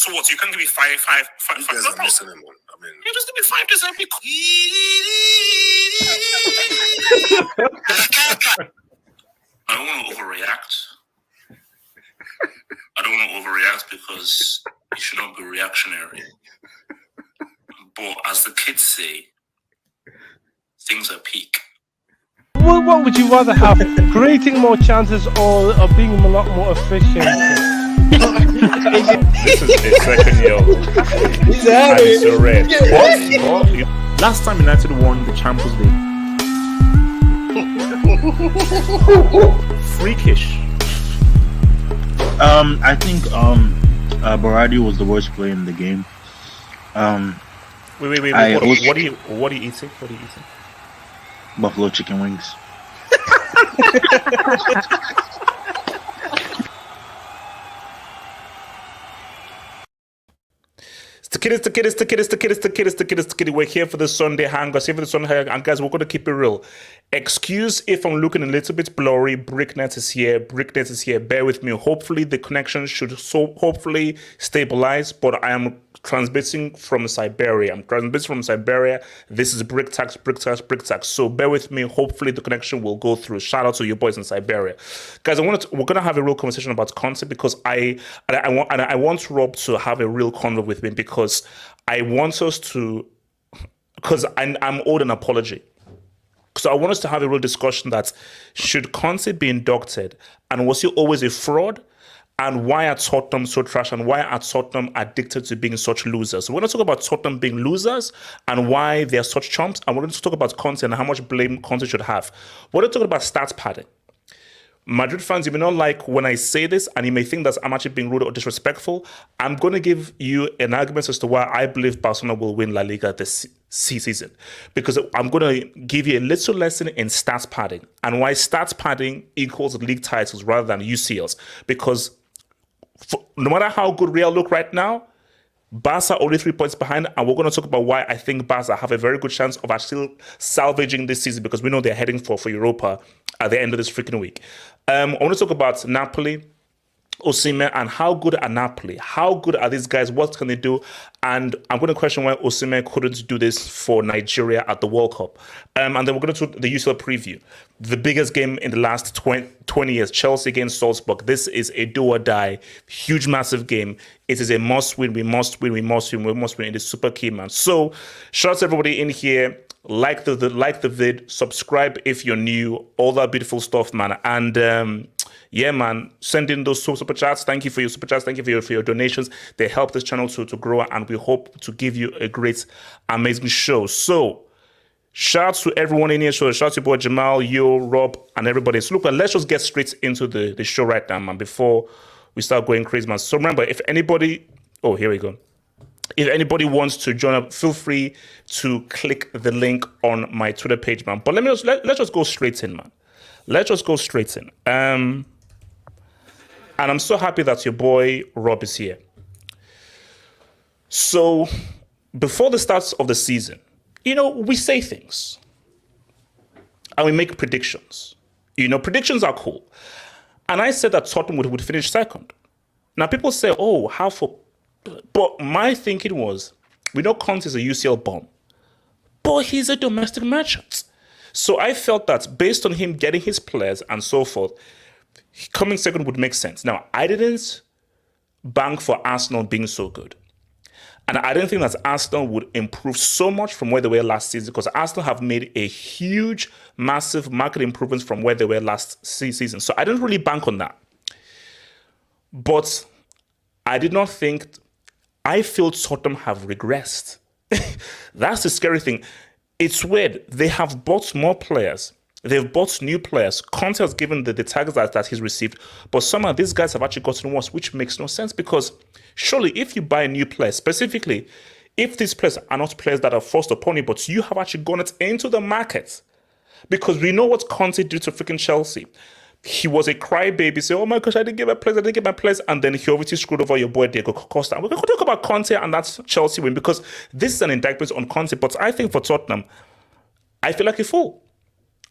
So what? You can give me five. You guys are missing him. You just give me 5 days every. I don't want to overreact. Because you should not be reactionary. But as the kids say, things are peak. What would you rather have? Creating more chances or being a lot more efficient? This is the second year. And it's so red. Last time United won the Champions League. Freakish. I think Baradi was the worst player in the game. Wait. What are you eating? Buffalo chicken wings. It's the kid. We're here for the Sunday Hangout. And guys, we're going to keep it real. Excuse if I'm looking a little bit blurry. Bricknet is here. Bear with me. Hopefully the connection should hopefully stabilize. But I am transmitting from Siberia. This is brick tax. So bear with me. Hopefully the connection will go through. Shout out to your boys in Siberia, guys. We're gonna have a real conversation about Conte because I want Rob to have a real convo with me because I want us to, because I'm owed an apology. So I want us to have a real discussion that should Conte be inducted, and was he always a fraud? And why are Tottenham so trash? And why are Tottenham addicted to being such losers? So we're going to talk about Tottenham being losers and why they're such chumps. And we're going to talk about Conte and how much blame Conte should have. We're going to talk about stats padding. Madrid fans, you may not like when I say this, and you may think that I'm actually being rude or disrespectful. I'm going to give you an argument as to why I believe Barcelona will win La Liga this season. Because I'm going to give you a little lesson in stats padding and why stats padding equals league titles rather than UCLs. Because no matter how good Real look right now, Barca only 3 points behind, and we're going to talk about why I think Barca have a very good chance of actually salvaging this season because we know they're heading for Europa at the end of this freaking week. I want to talk about Napoli. Osimhen and how good are Napoli? How good are these guys? What can they do? And I'm going to question why Osimhen couldn't do this for Nigeria at the World Cup. And then we're going to do the usual preview. The biggest game in the last 20 years, Chelsea against Salzburg. This is a do or die, huge, massive game. It is a must win. We must win. We must win. We must win. It is super key, man. So shout out to everybody in here. Like the vid, subscribe if you're new, all that beautiful stuff, man. And yeah, man, send in those super chats. Thank you for your super chats. Thank you for your donations. They help this channel to grow, and we hope to give you a great, amazing show. So shout out to everyone in here. Shout out to your boy Jamal, Yo, Rob, and everybody. So look, let's just get straight into the show right now, man, before we start going crazy, man. So remember, if anybody, oh, here we go. If anybody wants to join up, feel free to click the link on my Twitter page, man. But let's just go straight in, man. Let's just go straight in. And I'm so happy that your boy Rob is here. So before the start of the season, we say things and we make predictions. Predictions are cool. And I said that Tottenham would finish second. Now people say, oh, how for? But my thinking was, we know Conte is a UCL bomb, but he's a domestic merchant. So I felt that based on him getting his players and so forth, coming second would make sense. Now, I didn't bank for Arsenal being so good. And I didn't think that Arsenal would improve so much from where they were last season, because Arsenal have made a huge, massive market improvements from where they were last season. So I didn't really bank on that. But I did not think... I feel Tottenham have regressed. That's the scary thing. It's weird. They have bought more players. They've bought new players. Conte has given the targets that he's received, but somehow these guys have actually gotten worse, which makes no sense, because surely if you buy a new player, specifically, if these players are not players that are forced upon you, but you have actually gone into the market, because we know what Conte did to freaking Chelsea. He was a crybaby, say, oh my gosh, I didn't get my players, and then he obviously screwed over your boy Diego Costa. And we're going to talk about Conte and that Chelsea win, because this is an indictment on Conte, but I think for Tottenham, I feel like a fool.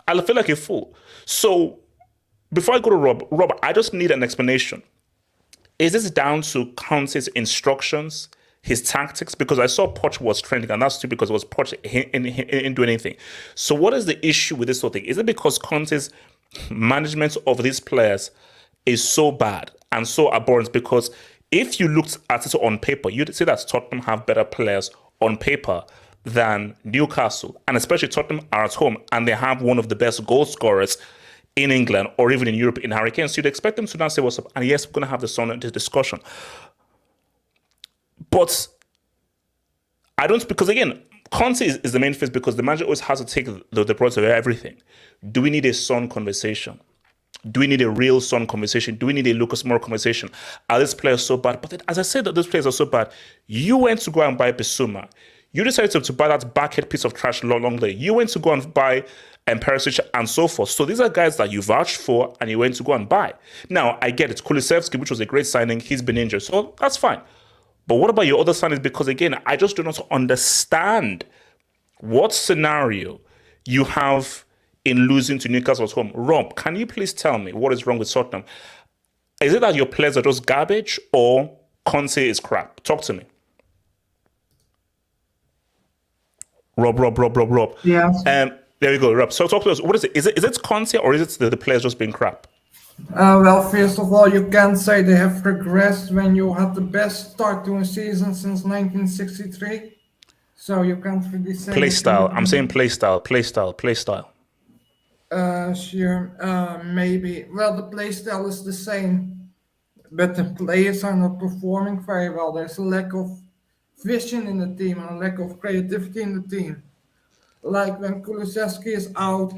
I feel like a fool. So before I go to Rob, I just need an explanation. Is this down to Conte's instructions, his tactics? Because I saw Poch was trending, and that's too because it was Poch in doing anything. So what is the issue with this whole thing? Is it because Conte's management of these players is so bad and so abhorrent? Because if you looked at it on paper, you'd say that Tottenham have better players on paper than Newcastle, and especially Tottenham are at home and they have one of the best goal scorers in England or even in Europe in Harry Kane. So you'd expect them to now say what's up, and yes, we're going to have this discussion. But I don't, because again, Conte is the main face, because the manager always has to take the brunt of everything. Do we need a Son conversation? Do we need a real Son conversation? Do we need a Lucas Moura conversation? Are these players so bad? But then, as I said that those players are so bad, you went to go and buy Bissouma. You decided to buy that backhead piece of trash long day. You went to go and buy Perisic and so forth. So these are guys that you vouched for and you went to go and buy. Now, I get it. Kulusevski, which was a great signing, he's been injured. So that's fine. But what about your other signings? Because again, I just do not understand what scenario you have in losing to Newcastle at home. Rob, can you please tell me what is wrong with Tottenham? Is it that your players are just garbage, or Conte is crap? Talk to me. Rob. Yeah. There we go, Rob. So talk to us. What is it? Is it Conte, or is it the players just being crap? Well, first of all, you can't say they have regressed when you had the best start to a season since 1963. So you can't really say... Play style. I'm saying play style. Sure, maybe. Well, the play style is the same, but the players are not performing very well. There's a lack of vision in the team and a lack of creativity in the team. Like when Kulusevski is out,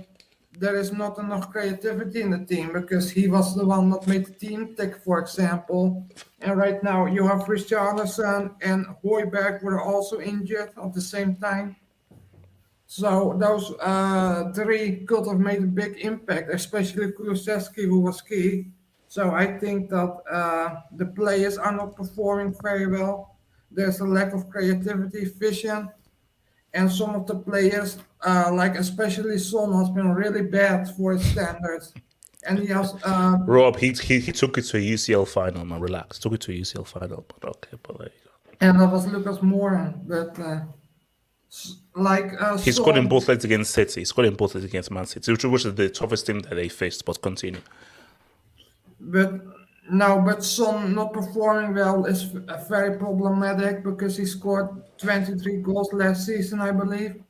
there is not enough creativity in the team, because he was the one that made the team tick, for example. And right now you have Richarlison and Højbjerg were also injured at the same time. So those three could have made a big impact, especially Kulusevski, who was key. So I think that the players are not performing very well. There's a lack of creativity, vision. And some of the players, like especially Son, has been really bad for his standards. and he has Rob, he took it to a UCL final, man. Relax. Took it to a UCL final, but okay, but there you go. and that was Lucas Moura, but He scored in both legs against City. He scored in both legs against Man City, which is the toughest team that they faced. But continue. But Son not performing well is very problematic because he scored 23 goals last season, I believe,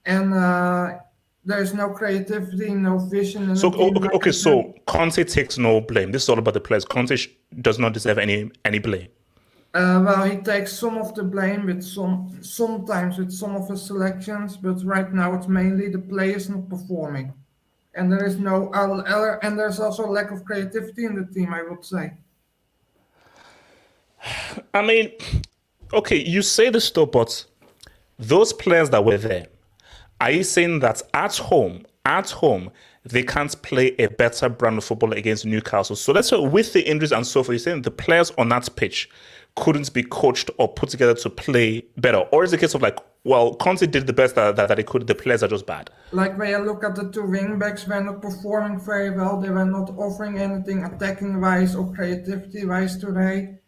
and there's no creativity, no vision. In So the team okay, so Conte takes no blame. This is all about the players. Conte does not deserve any blame. Well, he takes some of the blame sometimes with some of his selections, but right now it's mainly the players not performing. And there is and there's also a lack of creativity in the team, I would say. I mean, okay, you say this stuff, but those players that were there, are you saying that at home, they can't play a better brand of football against Newcastle? So let's say with the injuries and so forth, you're saying the players on that pitch couldn't be coached or put together to play better? Or is it a case of like, well, Conte did the best that he could, the players are just bad? Like when you look at the two wingbacks, were not performing very well. They were not offering anything attacking-wise or creativity-wise today.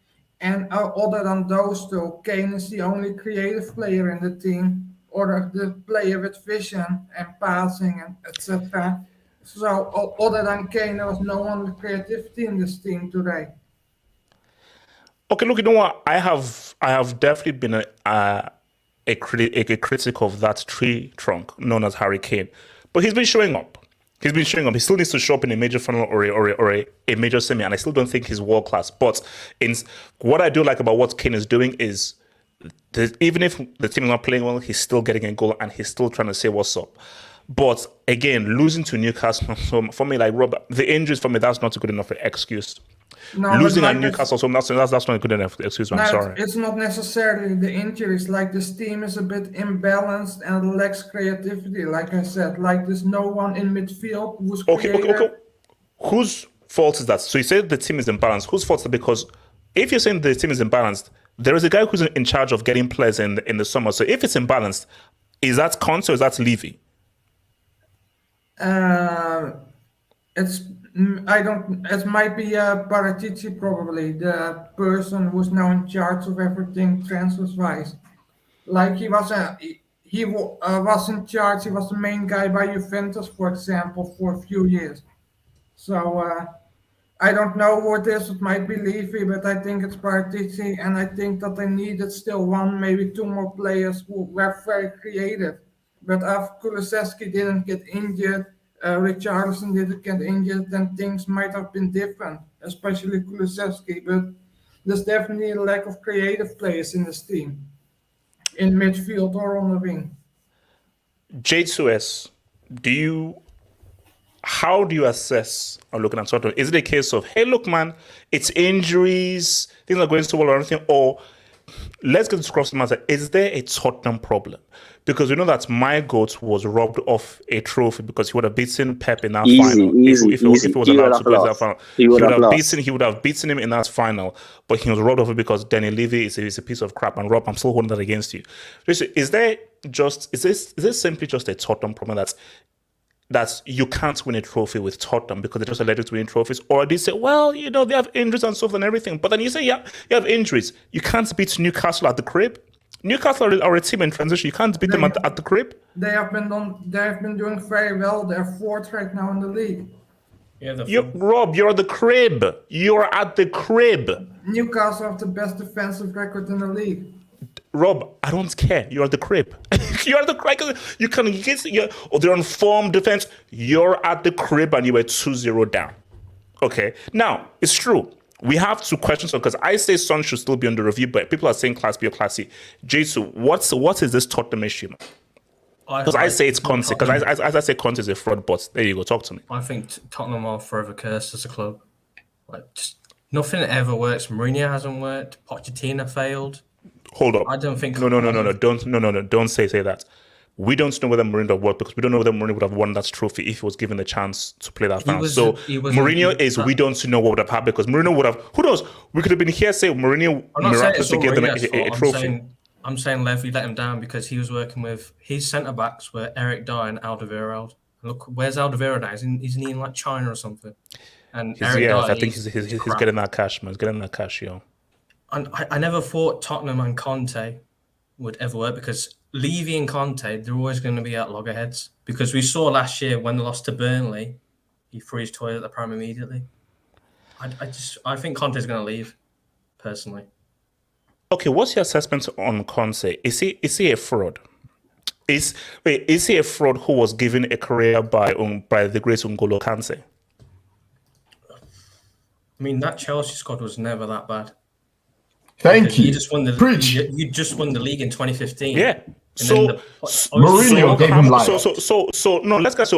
And other than those two, Kane is the only creative player in the team, or the player with vision and passing and etc. So other than Kane, there was no one with creativity in this team today. Okay, look, you know what? I have definitely been a critic of that tree trunk known as Harry Kane, but he's been showing up. He still needs to show up in a major final or a major semi, and I still don't think he's world class. But what I do like about what Kane is doing is even if the team is not playing well, he's still getting a goal and he's still trying to say what's up. But again, losing to Newcastle, for me, like Rob, the injuries for me, that's not a good enough excuse. No, losing like at Newcastle, so that's not a good enough excuse. I'm sorry. It's not necessarily the injuries. Like this team is a bit imbalanced and lacks creativity. Like I said, like there's no one in midfield who's creative. Okay. Whose fault is that? So you said the team is imbalanced. Whose fault is that? Because if you're saying the team is imbalanced, there is a guy who's in charge of getting players in the summer. So if it's imbalanced, is that Conte or is that Levy? It might be Paratici, probably the person who's now in charge of everything transfers wise. Like he was in charge. He was the main guy by Juventus, for example, for a few years. So I don't know who it is. It might be Levy, but I think it's Paratici, and I think that they needed still one, maybe two more players who were very creative. But if Kulusevski didn't get injured, Richarlison didn't get injured, then things might have been different, especially Kulusevski. But there's definitely a lack of creative players in this team, in midfield or on the wing. J2S, how do you assess or looking at Tottenham? Is it a case of, hey, look, man, it's injuries, things are going so well or anything, or let's get to cross the matter. Is there a Tottenham problem? Because we know that my goat was robbed of a trophy because he would have beaten Pep in that final. If it was allowed to play that final, he would have beaten him in that final. But he was robbed of it because Danny Levy is a piece of crap. And Rob, I'm still holding that against you. Is this simply just a Tottenham problem that you can't win a trophy with Tottenham because they're just allergic to winning trophies? Or do you say, well, you know, they have injuries and stuff and everything. But then you say, yeah, you have injuries. You can't beat Newcastle at the crib. Newcastle are a team in transition. You can't beat them at the crib. They have been doing very well. They're fourth right now in the league. Yeah, Rob, you're at the crib. You're at the crib. Newcastle have the best defensive record in the league. Rob, I don't care. You're at the crib. You're at the crib. You can get they're on form defense. You're at the crib and you were 2-0 down. Okay. Now, it's true. We have two questions because I say Son should still be under review, but people are saying Class B or Class C. J2, what is this Tottenham issue? Because I say it's Conte. Because as I say, Conte is a fraud, but there you go. Talk to me. I think Tottenham are forever cursed as a club. Like, just nothing ever works. Mourinho hasn't worked. Pochettino failed. Hold up. I don't think. No. Don't say that. We don't know whether Mourinho would work because we don't know whether Mourinho would have won that trophy if he was given the chance to play that final. So we don't know what would have happened because Mourinho would have. Who knows? We could have been here saying Mourinho miraculously gave them a trophy. I'm saying Levy let him down because he was working with his centre backs were Eric Dyer and Alderweireld, Look, where's Alderweireld now? Isn't he in like China or something? And I think he's getting that cash, man. He's getting that cash, yo. And I never thought Tottenham and Conte would ever work because Levy and Conte, they're always going to be at loggerheads. Because we saw last year when they lost to Burnley, he threw his toy at the Prem immediately. I think Conte's going to leave, personally. Okay, what's your assessment on Conte? Is he a fraud? Is he a fraud who was given a career by the great N'Golo Kante? I mean, that Chelsea squad was never that bad. Thank you. You just won the Preach. You just won the league in 2015. Yeah. Mourinho gave him life. So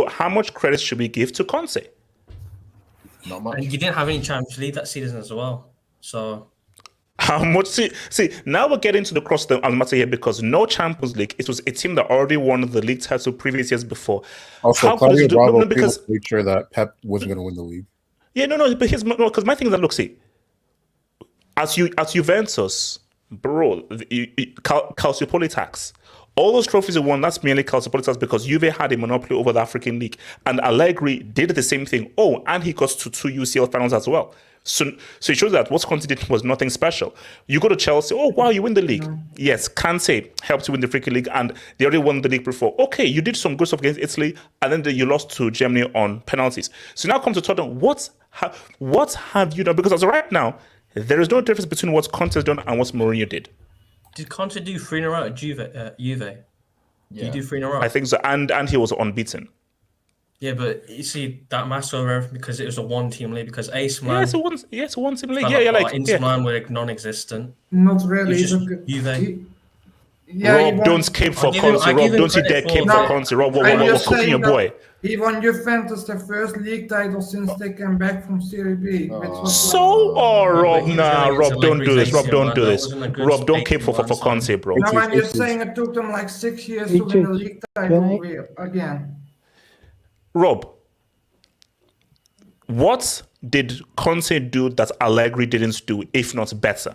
how much credit should we give to Conte? Not much. And you didn't have any Champions League that season as well. So how much? See, now we're getting to the cross the matter here because no Champions League. It was a team that already won the league title previous years before. Also, How could you do- no, because made sure that Pep wasn't going to win the league. yeah, no, but here's because my thing is that look, see, as Juventus, bro, Calciopoli all those trophies he won, that's merely Calciopoli because Juve had a monopoly over the African League, and Allegri did the same thing. Oh, and he got to 2 UCL finals as well. So it shows that what Conte did was nothing special. You go to Chelsea, oh wow, you win the league. Yes, Kante helped you win the African League, and they already won the league before. Okay, you did some good stuff against Italy, and then you lost to Germany on penalties. So now come to Tottenham. What have you done? Because as of right now, there is no difference between what Conte has done and what Mourinho did. did Conte do 3 in a row at Juve? Did he do 3 in a row? I think so, and he was unbeaten. Yeah, but you see that matters over everything because it was a one-team league. Because AC Milan, It's a one-team league. Inter Milan were non-existent. Not really. It's just Juve. Rob, don't cape for Conte. Rob, don't you dare cape for Conte. Rob, we're cooking your boy. He won Juventus their first league title since they came back from Serie B. Rob, Rob, don't do this. Rob, don't do this. Rob, don't cape for Conte, bro. Now I'm just saying it took them like 6 years to win the league title again. Rob, what did Conte do that Allegri didn't do, if not better?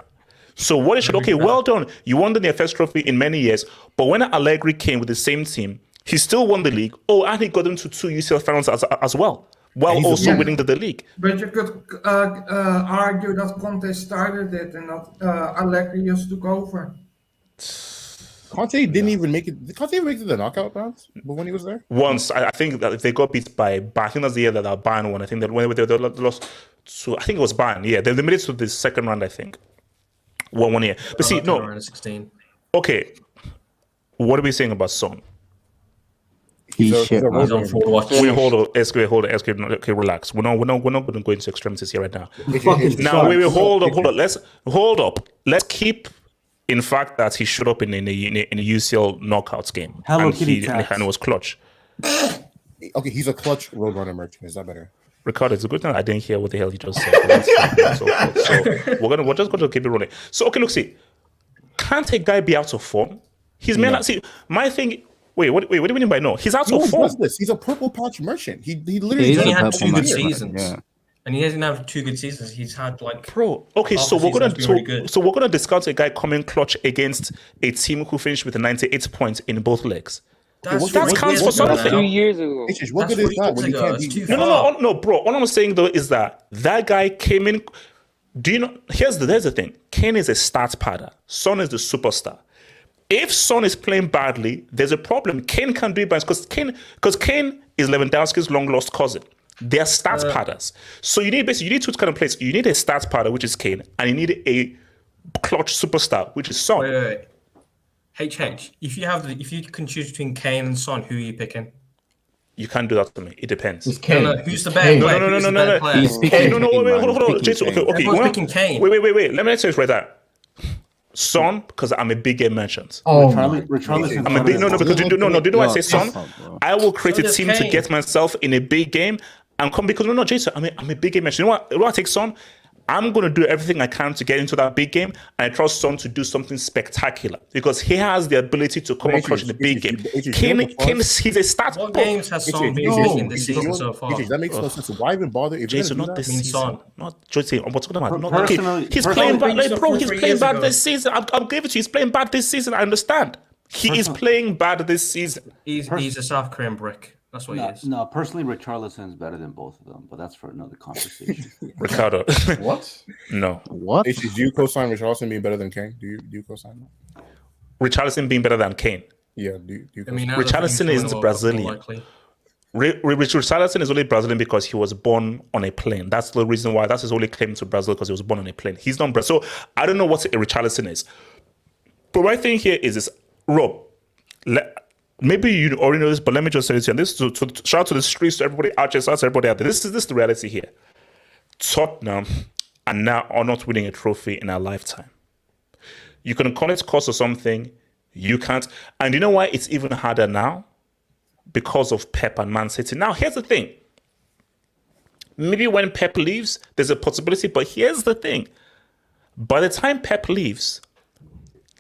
So what is okay, well done. You won the FS trophy in many years, but when Allegri came with the same team, he still won the league. Oh, and he got into 2 UCL finals as well, while also winning the league. But you could argue that Conte started it and that Allegri just took over. Conte didn't even make it. Did Conte even make it to the knockout rounds when he was there? Once, I think that they got beat by Bayern. I think that's the year that Bayern won. I think that when they lost to, I think it was Bayern. Yeah, they made it to the second round, I think. One year. But see, no. 16. Okay, what are we saying about Son? He's shit. He's on forward watch. Wait, hold on. Okay, relax. We're not going to go into extremities here right now. Now, hold up. Let's keep in fact that he showed up in a UCL knockouts game. And it was clutch. Okay, he's a clutch Roadrunner merchant. Is that better? Ricardo, it's a good thing I didn't hear what the hell he just said. So we're just going to keep it rolling. So, okay, look, see. Can't a guy be out of form? He's see, my thing... Wait, what do you mean by no? He's out of form. He's a purple patch merchant. He literally only had 2 good seasons. Yeah. And he hasn't had 2 good seasons. He's had like okay, so we're gonna discuss a guy coming clutch against a team who finished with 98 points in both legs. That counts for something. 2 years ago. What good is that when you can't beat? No, bro. All I'm saying though is that guy came in. Do you know? Here's the thing. Kane is a stat padder. Son is the superstar. If Son is playing badly, there's a problem. Kane can't do it because Kane is Lewandowski's long lost cousin. They are stats padders. So you need 2 kind of players. You need a stats padder, which is Kane, and you need a clutch superstar, which is Son. Wait. HH, if you can choose between Kane and Son, who are you picking? You can't do that to me. It depends. Who's the better player? No. He's picking Kane. Hold on. Jason, okay. Everyone's picking Kane. Wait. Let me tell you right there. Son, because I'm a big game merchant. Oh, I'm a big because do you know why I say Son? I will create a team to get myself in a big game and come because Jason, I'm a big game merchant. You know what I take Son? I'm going to do everything I can to get into that big game, and I trust Son to do something spectacular because he has the ability to come up clutch in the big game. Kane, he's a start. What games has Son been in this season so far? That makes no sense. Why even bother? If Jason, not this season. Not Jason. What's going on? He's playing bad, bro. He's playing bad this season. I'll give it to you. He's playing bad this season. I understand. He is playing bad this season. He's a South Korean brick. That's what he is. No, personally, Richarlison is better than both of them, but that's for another conversation. Ricardo. What? No. What? H, do you co-sign Richarlison being better than Kane? Do you co-sign that? Richarlison being better than Kane. Yeah, do you I mean, Richarlison is Brazilian. Richarlison is only Brazilian because he was born on a plane. That's the reason why. That's his only claim to Brazil, because he was born on a plane. He's not Brazil. So I don't know what a Richarlison is. But my thing here is this, Rob, maybe you already know this, but let me just say this here. This to shout out to the streets, to everybody out there, shout out to everybody out there. This is the reality here. Tottenham are not winning a trophy in our lifetime. You can call it cost or something. You can't. And you know why it's even harder now? Because of Pep and Man City. Now, here's the thing. Maybe when Pep leaves, there's a possibility. But here's the thing. By the time Pep leaves,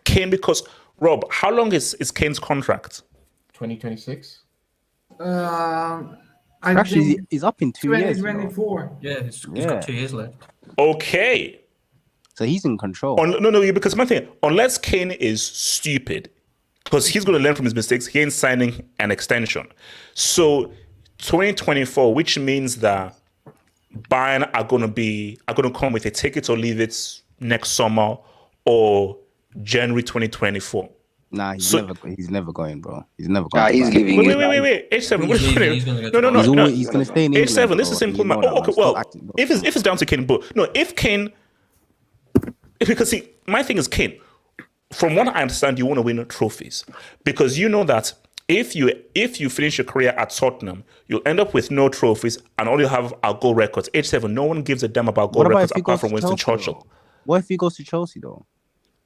Kane, because, Rob, how long is Kane's contract? 2026. Actually, he's up in 2 years. 2024. Yeah, he's got 2 years left. Okay. So he's in control. No, because my thing, unless Kane is stupid, because he's going to learn from his mistakes, he ain't signing an extension. So 2024, which means that Bayern are going to come with a take it or leave it next summer or January 2024. Nah, he's never going, bro. He's never going. Nah, he's leaving. Wait. H7. No. He's going to stay in England. H7. This is simple. Okay, well, if it's down to Kane, but no, if Kane, because see, my thing is Kane. From what I understand, you want to win trophies because you know that if you finish your career at Tottenham, you'll end up with no trophies and all you have are goal records. H7. No one gives a damn about goal records apart from Winston Churchill. What if he goes to Chelsea though?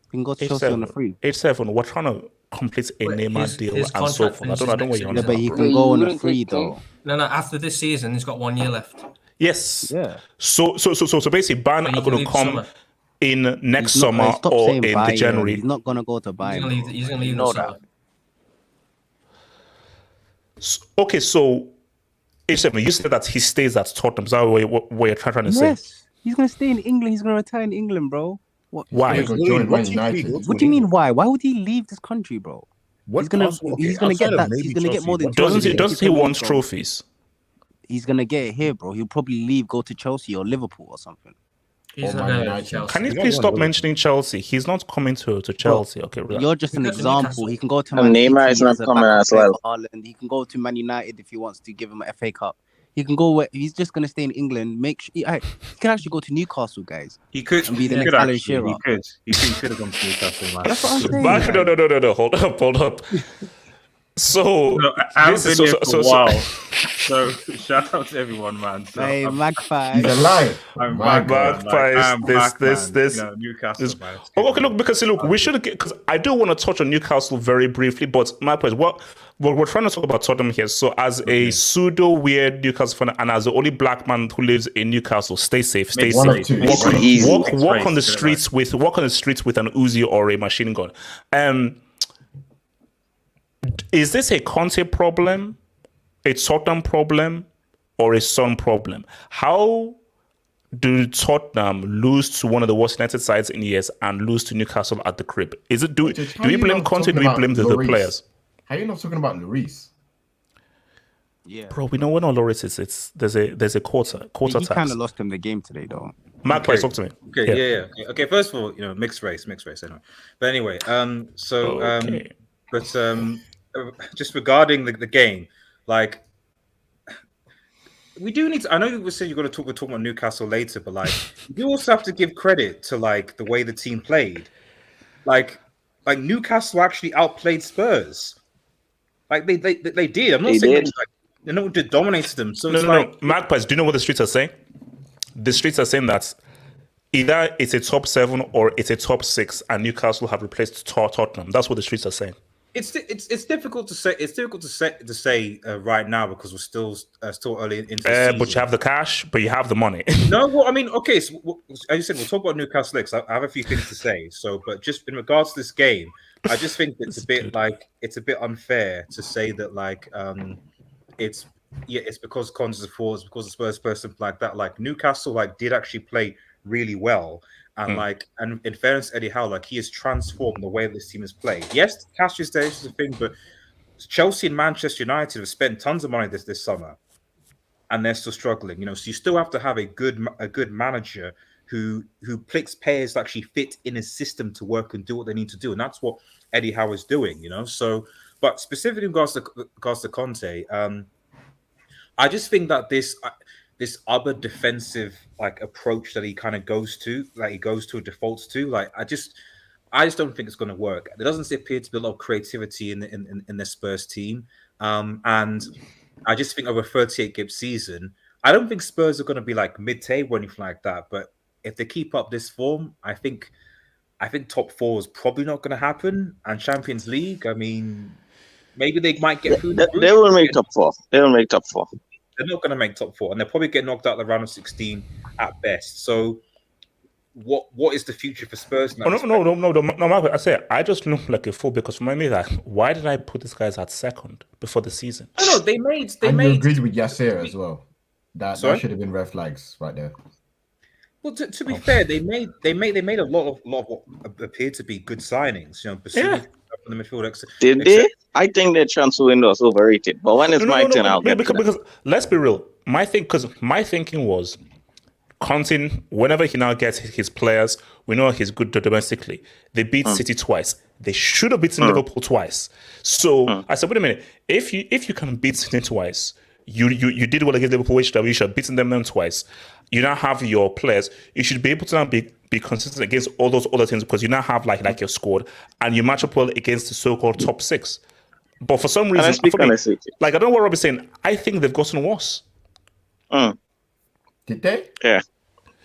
He can go to Chelsea on the free. H7, we're trying to complete a Neymar deal and so forth. I don't know what you're on. Yeah, but he can go on the free though. No. After this season, he's got 1 year left. Yes. Yeah. So basically, Bayern are going to come in next summer or in the January. He's not going to go to Bayern. He's going to leave the summer. Okay, so H7, you said that he stays at Tottenham. Is that what you're trying to say? Yes. He's going to stay in England. He's going to retire in England, bro. What? Why? What do you mean why? Why would he leave this country, bro? He's gonna get that. He's gonna get more than. Doesn't he want trophies? He's gonna get it here, bro. He'll probably leave, go to Chelsea or Liverpool or something. He's not going to Chelsea. Can you please stop mentioning Chelsea? He's not coming to Chelsea. Okay, relax. You're just an example. He can go to Neymar is not coming as well. Ireland. He can go to Man United if he wants to give him an FA Cup. He can go where he's just gonna stay in England. He can actually go to Newcastle, guys. He could and be the next Alan Shearer. He could have gone to Newcastle, man. That's what I'm saying. No. Hold up. So I've been here for a while. So shout out to everyone, man. So, hey, Magpie. He's alive. I'm Magpies. This. Newcastle, man. Okay, look, we should get, because I do want to touch on Newcastle very briefly, but Magpies, what we're trying to talk about Tottenham here. So as a pseudo weird Newcastle fan and as the only black man who lives in Newcastle, stay safe. Walk on the streets with an Uzi or a machine gun. Is this a Conte problem, a Tottenham problem, or a Son problem? How do Tottenham lose to one of the worst United sides in years and lose to Newcastle at the crib? Is it do we blame Conte? Do we blame the players? How are you not talking about Lloris? Yeah, bro, we know when Lloris is. There's a quarter he tax. kind of lost him the game today, though. Mark, please talk to me. Okay, yeah. Okay, first of all, mixed race. Anyway. But anyway, just regarding the game, like, we do need to. I know you said we're talking about Newcastle later, but like, you also have to give credit to like the way the team played. Like Newcastle actually outplayed Spurs. Like they did. I'm not saying they not dominated them. So no. Magpies, do you know what the streets are saying? The streets are saying that either it's a top 7 or it's a top 6, and Newcastle have replaced Tottenham. That's what the streets are saying. It's difficult to say. It's difficult to say right now because we're still early into the season. But you have the cash, but you have the money. No, well, I mean, okay. So, as you said, we'll talk about Newcastle next. I have a few things to say. So, but just in regards to this game, I just think it's a bit unfair to say that it's because Conte's a fraud, it's because the Spurs person like that. Like Newcastle did actually play really well. And and in fairness, Eddie Howe, he has transformed the way this team has played. Yes, cash is there, is a thing, but Chelsea and Manchester United have spent tons of money this summer, and they're still struggling. So you still have to have a good manager who picks players that actually fit in his system to work and do what they need to do, and that's what Eddie Howe is doing. So, but specifically in regards to Conte, I just think that this other defensive approach that he kind of goes to, defaults to, I just don't think it's going to work. There doesn't appear to be a lot of creativity in the Spurs team, and I just think over a 38-game season, I don't think Spurs are going to be mid-table or anything like that. But if they keep up this form, I think top four is probably not going to happen. And Champions League, I mean, maybe they might get through. They will make top four. They will make top four. They're not going to make top four, and they'll probably get knocked out of the round of 16 at best. So, what is the future for Spurs now? No, Margaret, I say I just look like a fool because for me, why did I put these guys at second before the season? No, they made. You agreed with Yasser as well. That should have been red flags right there. Well, to be fair, they made a lot of what appeared to be good signings. Basuma from the midfield. Did they? I think their transfer window is overrated. But when it's my turn, I'll get because let's be real. My thinking was Conte, whenever he now gets his players, we know he's good domestically. They beat City twice. They should have beaten Liverpool twice. So I said, wait a minute. If you can beat City twice, you did well against Liverpool, which you should have beaten them twice. You now have your players. You should be able to now be consistent against all those other teams because you now have like your squad and you match up well against the so-called top six. But for some reason, I don't know what Rob is saying. I think they've gotten worse. Did they? Yeah.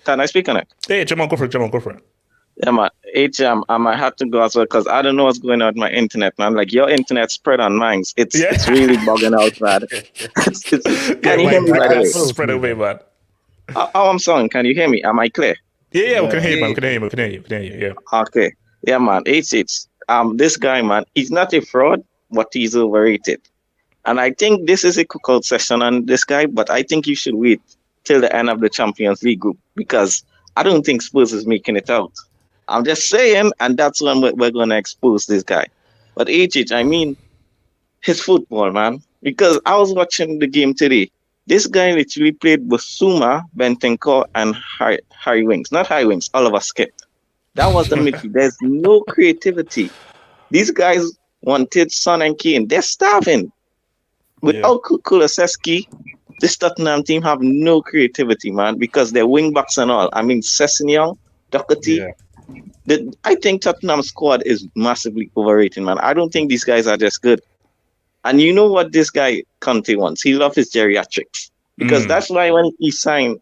Can I speak on it? Hey, Jamal, go for it. Yeah, man. I might have to go as well because I don't know what's going on with my internet, man. Like your internet spread on mine. It's really bugging out, man. Can you hear me? By the way? Spread away, man. I'm sorry. Can you hear me? Am I clear? Yeah, we can hear you, man. We can hear you. Yeah. Okay. Yeah, man. It's this guy, man. He's not a fraud, but he's overrated. And I think this is a cookout session on this guy, but I think you should wait till the end of the Champions League group because I don't think Spurs is making it out. I'm just saying, and that's when we're going to expose this guy. But I mean, his football, man. Because I was watching the game today. This guy literally played Basuma, Bentancur, and Harry Winks. Not Harry Winks, Oliver Skip. That was the midfield. There's no creativity. These guys wanted Son and Kane. They're starving. Without Kulusevski, this Tottenham team have no creativity, man, because they're wing backs and all. I mean, Sessegnon, Doherty. Yeah. I think Tottenham squad is massively overrated, man. I don't think these guys are just good. And you know what this guy Conte wants? He loves his geriatrics. Because that's why when he signed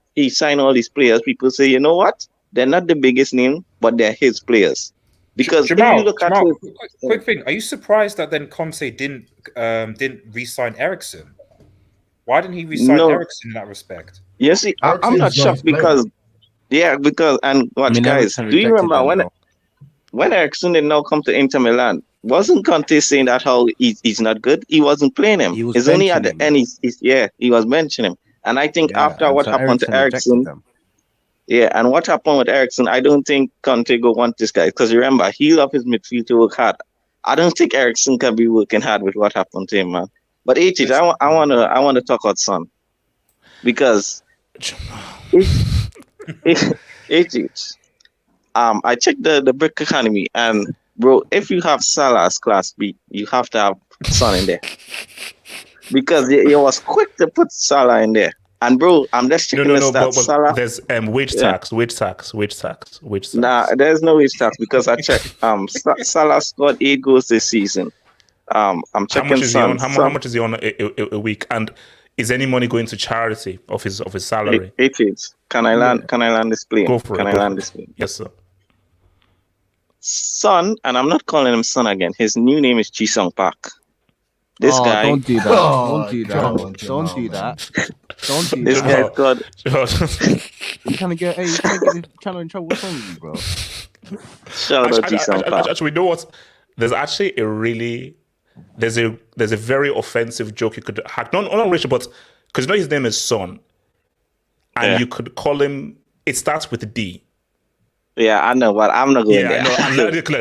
all these players, people say, you know what? They're not the biggest name, but they're his players. Because Jamal, if you look at quick thing, are you surprised that then Conte didn't re-sign Eriksen? Why didn't he re-sign Eriksen in that respect? You see, I'm not shocked because guys, do you remember when Eriksen did not come to Inter Milan? Wasn't Conte saying that how he's not good? He wasn't playing him. It's only at the end he was mentioning him. And I think after what happened to Eriksen, and what happened with Eriksen, I don't think Conte go want this guy because remember he loved his midfield to work hard. I don't think Eriksen can be working hard with what happened to him, man. But I wanna talk about Son because I checked the Brick Academy and bro, if you have Salah as class B, you have to have Son in there because he was quick to put Salah in there. And bro, I'm just checking the stats. Salah, there's wage tax. Nah, there's no wage tax because I checked. Salah scored 8 goals this season. I'm checking. How much is he on a week? And is any money going to charity of his salary? It is. Can I land this plane? Go for it. Can I land this plane? Yes, sir. Son, and I'm not calling him Son again. His new name is Ji-sung Park. This guy. Don't do that. Don't do that. Don't do this that. This guy's got. You trying to get the channel in trouble. What's wrong with you, bro? Shout out Ji-sung Park. Actually, you know what? There's actually there's a very offensive joke you could hack. Not Richard, but because you know his name is Son, and you could call him. It starts with a D. Yeah, I know, but I'm not going there.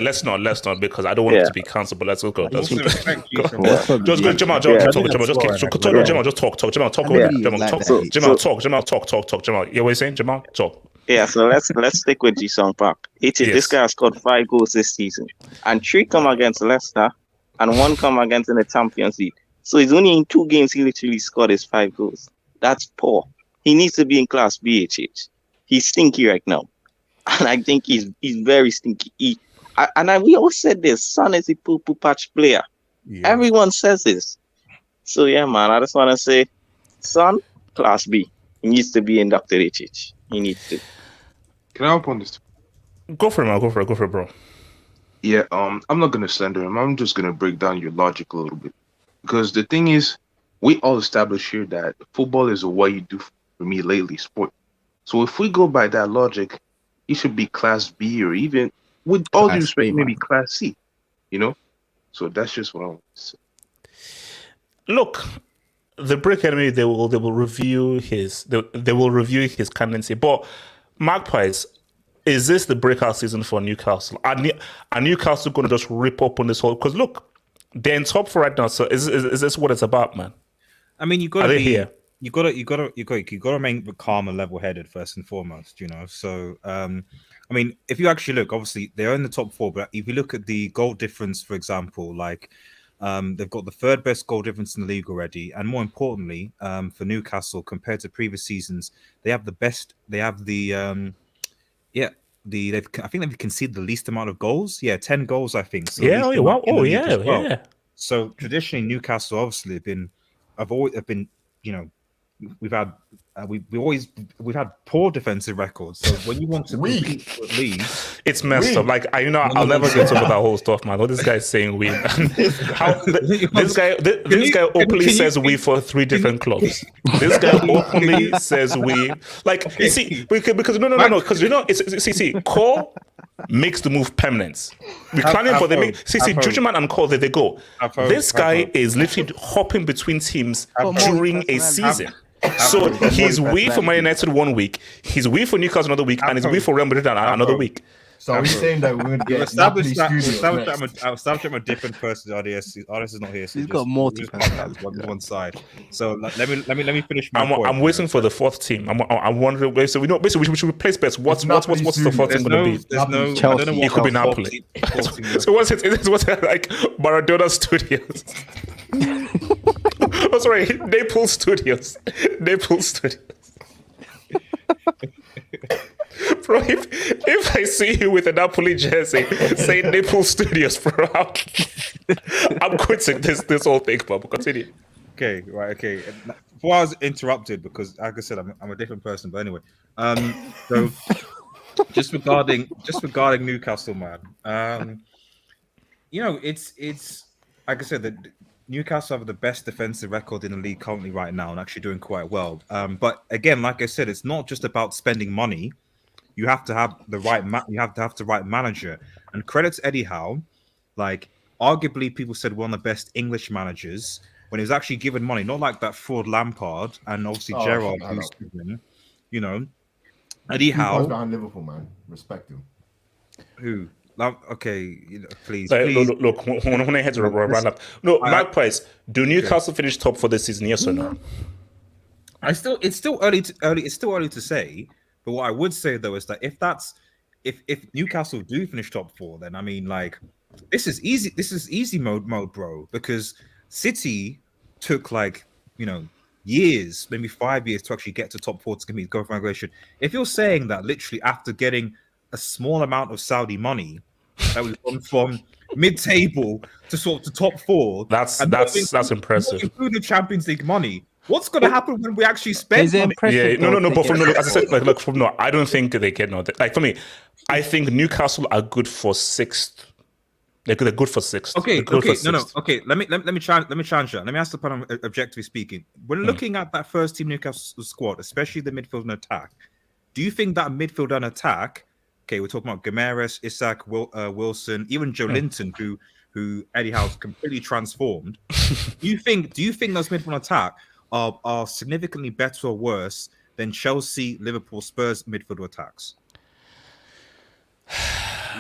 Let's not because I don't want it to be cancelled. But let's go. Let's go. Just go, Jamal. Just talk. Jamal, talk. Jamal, you know what you're saying, Jamal? Talk. Yeah, so let's stick with Ji-sung Park. This guy has scored 5 goals this season, and 3 come against Leicester, and 1 come against in the Champions League. So he's only in 2 games he literally scored his 5 goals. That's poor. He needs to be in Class BHH. He's stinky right now, and I think he's very stinky. We all said this. Son is a poo-poo patch player. Yeah. Everyone says this. So yeah, man, I just want to say, Son, Class B. He needs to be inducted HH. He needs to. Can I hop on this? Go for it, man. Go for it, bro. Yeah, I'm not gonna slander him. I'm just gonna break down your logic a little bit. Because the thing is, we all established here that football is what you do for me lately, sport. So if we go by that logic, he should be Class B or even, with all due respect, maybe Class C. You know? So that's just what I want to say. Look, the Brick Enemy, they will review his candidacy. But Magpies, is this the breakout season for Newcastle? Are Newcastle going to just rip up on this whole? Because look, they're in top 4 right now. So is this what it's about, man? I mean, you got to remain calm and level-headed first and foremost. You know, so I mean, if you actually look, obviously they're in the top 4, but if you look at the goal difference, for example, like. They've got the 3rd best goal difference in the league already, and more importantly, for Newcastle compared to previous seasons, they have the best. They have the I think they've conceded the least amount of goals. Yeah, 10 goals, I think. So yeah. So traditionally, Newcastle obviously have been, you know, we've had poor defensive records. So when you want to compete for the league, it's messed up. Like I'll never get over that whole stuff, man. What this guy's saying, we. This guy openly says we for 3 different clubs. This guy openly says we. Like you see, because no, because you know see, Core makes the move permanent. We claim him, but they make Jujuman and Core they go. This guy is literally hopping between teams during a season. So he's wee for Man United 1 week, he's wee for Newcastle another week, and he's wee for Real Madrid another week. So are we saying that we would get established I'm a different person. RDS is not here. So he's got multiple one side. So let me finish my point. I'm waiting for the 4th team. I'm wondering. So we know basically we should replace best. What's the 4th team going to be? There's no Chelsea. It could be Napoli. So what's it like Maradona Studios? Oh, sorry, Naples Studios. Bro, if I see you with a Napoli jersey saying Naples Studios, bro, I'm quitting this whole thing, but continue. Okay, right, okay. Before I was interrupted, because like I said, I'm a different person, but anyway. So just regarding Newcastle, man. You know, it's like I said, that Newcastle have the best defensive record in the league currently right now, and actually doing quite well. But again, like I said, it's not just about spending money. You have to have the right the right manager. And credit to Eddie Howe, like arguably people said one of the best English managers when he was actually given money, not like that fraud Lampard and obviously Gerrard, who's given, you know. Eddie Howe behind Liverpool, man. Respect him. Who? Okay, you know, please. Look, when I head to round up. No, Magpies, do Newcastle finish top 4 this season? Yes or no? It's still early to say. But what I would say though is that if Newcastle do finish top 4, then I mean, like, this is easy. This is easy mode, bro. Because City took years, maybe 5 years to actually get to top 4 to go for migration. If you're saying that literally after getting a small amount of Saudi money, that we've gone from mid-table to top 4, that's impressive. Including the Champions League money. What's going to happen when we actually spend money? Yeah, no. But as I said, I don't think they get no. Like for me, I think Newcastle are good for 6th. They're good for 6th. Okay. Okay. Let me challenge that. Let me ask the panel, objectively speaking. When looking at that first team Newcastle squad, especially the midfield and attack, do you think that midfield and attack? Okay, we're talking about Gomes, Isak, Wilson, even Joe Linton, who Eddie Howe's completely transformed. Do you think those midfield and attack are significantly better or worse than Chelsea, Liverpool, Spurs midfield attacks?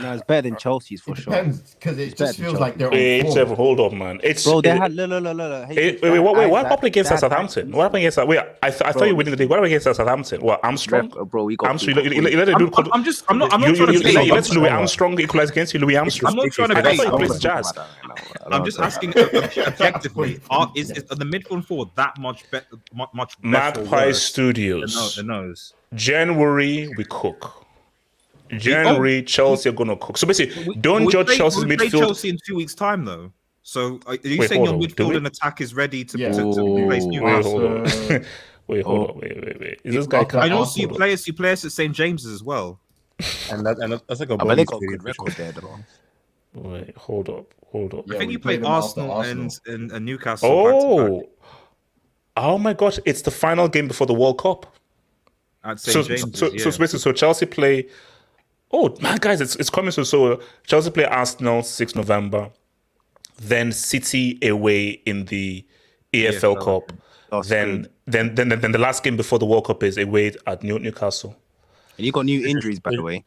No, it's better than Chelsea's for sure. Depends, because it It's better just than feels like they're Wait, on form. hold up, man. Bro, they had look. Hey, Wait, what happened against Southampton? What happened against that? Wait, I thought you were winning the league. What happened against Southampton? What, Armstrong? Bro, we got. Armstrong, you let it do. I'm not trying to say. You let Louis Armstrong equalize against you, Louis Armstrong. I'm not trying to I thought bait. you played Jazz. I'm just asking objectively: is the midfield forward that much better? Much better? Magpie Studios. The nose. January we cook. January Chelsea are gonna cook. So basically, don't judge Chelsea's we play midfield. Chelsea in 2 weeks' time, though. So are you Wait, saying your hold on. Do midfield we? and attack is ready to Yeah. replace Newcastle? Hold on. Wait. Is this guy? I also you play us at St James's as well. And that's like a But they bonus got a period good for record sure. there, though. Wait, hold up. I think we you played played them after Arsenal and Newcastle. Oh my gosh! It's the final game before the World Cup. At St James's. So Chelsea play. Oh man, guys, it's coming soon. So Chelsea play Arsenal 6th November, then City away in the EFL Cup. Then the last game before the World Cup is away at Newcastle. And you got new injuries, by the way.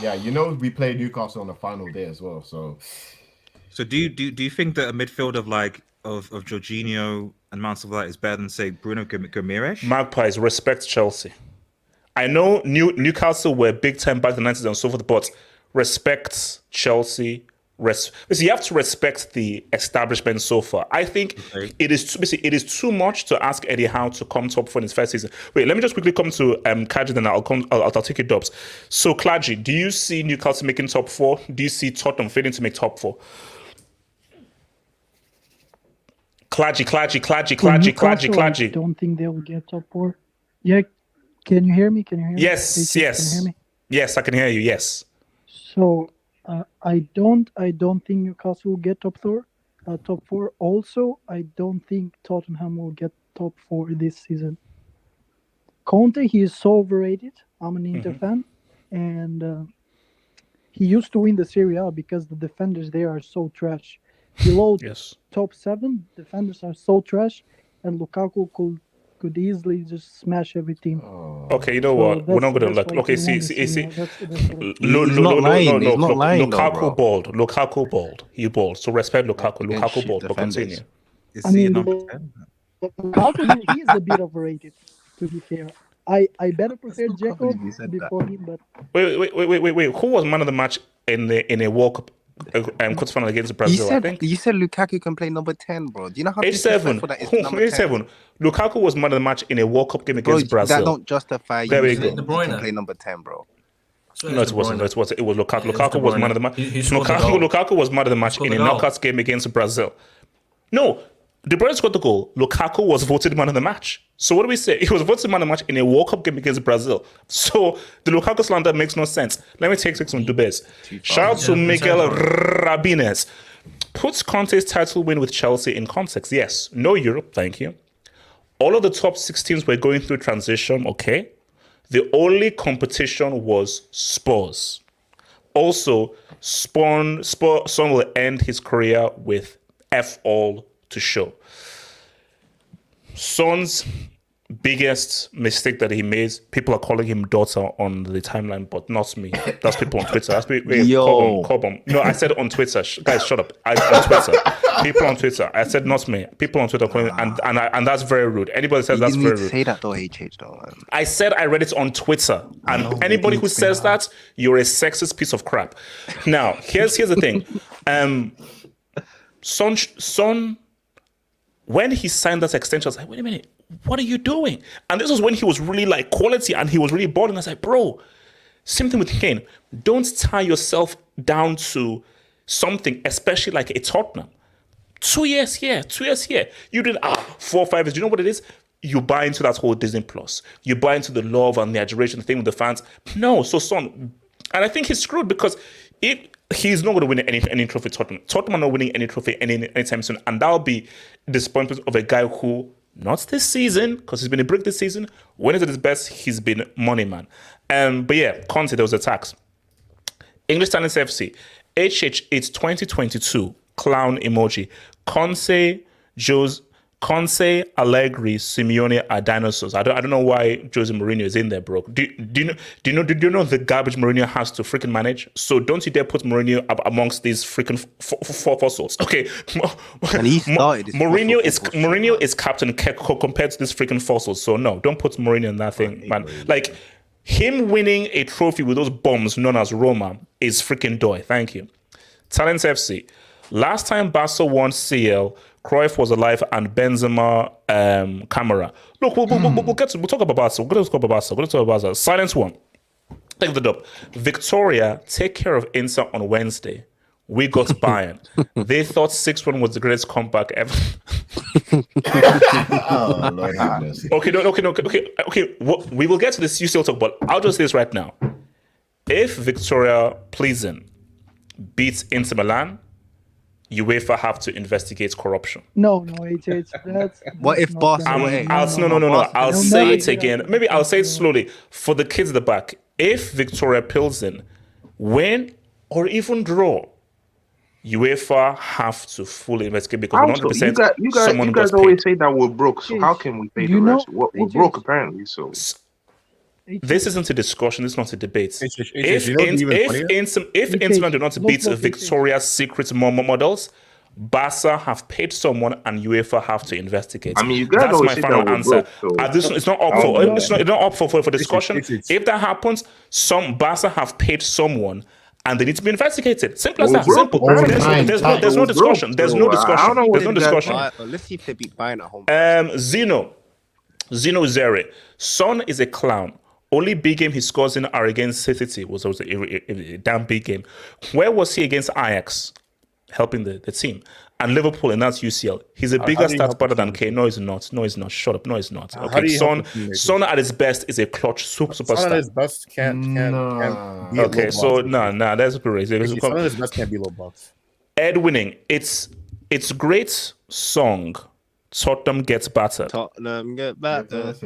Yeah, we play Newcastle on the final day as well. So do you think that a midfield of Jorginho and Mount of that is better than, say, Bruno Gomes? Magpies, respect Chelsea. I know Newcastle were big time back in the 90s and so forth, but respect Chelsea. Listen, you have to respect the establishment so far. I think it is too much to ask Eddie Howe to come top 4 in his first season. Wait, let me just quickly come to Kaji, then I'll take your dubs. So Kaji, do you see Newcastle making top 4? Do you see Tottenham failing to make top 4? Kaji. I don't think they will get top 4. Yeah, can you hear me? Yes. Can you hear me? Yes, I can hear you. Yes. So I don't think Newcastle will get top 4. Also, I don't think Tottenham will get top 4 this season. Conte, he is so overrated. I'm an Inter fan, and he used to win the Serie A because the defenders there are so trash. Below top 7, defenders are so trash, and Lukaku could easily just smash every team. Okay, you know what? We're not gonna look. Okay, see. No. Lukaku balled. He balled. So respect Lukaku. Lukaku balled. But continue. I mean, Lukaku, he is a bit overrated. To be fair, I better prefer Jacob before him. But wait. Who was man of the match in a World Cup quarterfinal against Brazil? You said Lukaku can play number 10, bro. Do you know how 87? Lukaku was man of the match in a World Cup game against Brazil. That don't justify you can play number 10, bro. No, it wasn't. It was Lukaku. Lukaku was man of the match. Lukaku was man of the match in a knockout game against Brazil. No, De Bruyne scored the goal. Lukaku was voted man of the match. So what do we say? He was voted man of the match in a World Cup game against Brazil. So the Lukaku slander makes no sense. Let me take some Dubes. Shout out to Miguel Rabines. Puts Conte's title win with Chelsea in context. Yes. No Europe, thank you. All of the top 6 teams were going through transition, okay? The only competition was Spurs. Also, Son will end his career with F all to show. Son's biggest mistake that he made, people are calling him daughter on the timeline, but not me. That's people on Twitter. That's Cobham. No, I said on Twitter. Guys, shut up. On Twitter. People on Twitter. I said not me. People on Twitter calling, and that's very rude. Anybody says that's very rude. Say that though, HH though. Man. I said I read it on Twitter, and anybody who says that, you're a sexist piece of crap. Now, here's the thing. Son, when he signed that extension, I was like, wait a minute, what are you doing? And this was when he was really like quality and he was really balling. I was like, bro, same thing with Kane. Don't tie yourself down to something, especially like a Tottenham. 2 years here, 2 years here. You did 4 or 5 years. Do you know what it is? You buy into that whole Disney Plus. You buy into the love and the adoration thing with the fans. No, so Son, and I think he's screwed because he's not going to win any trophy. Tottenham are not winning any trophy anytime soon, and that'll be disappointment of a guy who, not this season, because he's been a brick this season. When he's at his best, he's been money man. But yeah, Conte, there was attacks. English Talents FC, HH, it's 2022. Clown emoji. Conte, Conte, Allegri, Simeone are dinosaurs. I don't know why Jose Mourinho is in there, bro. Do you know the garbage Mourinho has to freaking manage? So don't you dare put Mourinho up amongst these freaking fossils. Okay, And he started. Mourinho is Captain Keko compared to this freaking fossils. So no, don't put Mourinho in that thing, man. Like him winning a trophy with those bombs known as Roma is freaking doy. Thank you. Talents FC. Last time Barca won CL, Cruyff was alive and Benzema, Camera. Look, we'll talk about Barca. We're going to talk about Barca. Silence one. Take the dub. Victoria, take care of Inter on Wednesday. We got Bayern. They thought 6-1 was the greatest comeback ever. Oh, Lord have mercy. Okay. We will get to this UCL talk, but I'll just say this right now. If Victoria Pleasant beats Inter Milan, UEFA have to investigate corruption. No, it's that's What if Barca? I'll say it again. Maybe I'll say it slowly for the kids at the back. If Victoria Pilsen win or even draw, UEFA have to fully investigate because 100% you guys always say that we're broke. So how can we pay the rest? We're broke apparently. So this isn't a discussion. This is not a debate. If Inter do not beat Victoria's secret models, Barca have paid someone and UEFA have to investigate. I mean, you guys that's always my say final that we're answer. broke, so It's not up for discussion. If that happens, some Barca have paid someone and they need to be investigated. Simple as that. Simple. There's no discussion. There's no discussion. Let's see if they beat Bayern at home. Zeno Zere. Son is a clown. Only big game he scores in are against City was a damn big game. Where was he against Ajax? Helping the team. And Liverpool in that UCL. He's a bigger stats better than Kane. No, he's not. Shut up. No, he's not. Okay, Son at his best is a clutch superstar. Son at his best can't be okay, so that's crazy. Son at his best can't be low box. Ed winning. It's great song. Tottenham gets battered. Tottenham get battered.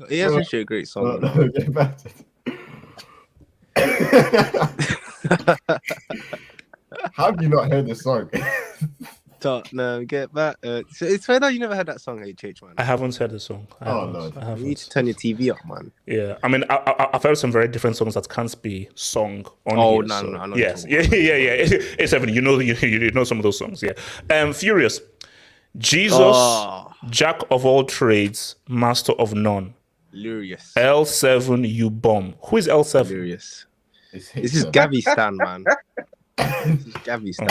He has actually a great song. Get battered. How have you not heard this song? Tottenham get battered. So it's fair that you never heard that song, HH, man. I haven't heard the song. You need to turn your TV up, man. Yeah, I mean, I've heard some very different songs that can't be sung on here. No. Yes, yeah. It's Evan. You know some of those songs. Yeah. Furious. Jesus, Jack of all trades, master of none. Lurious. L7, you bomb. Who is L7? Lurious. This is Gavi Stan, man. This is Gavi Stan.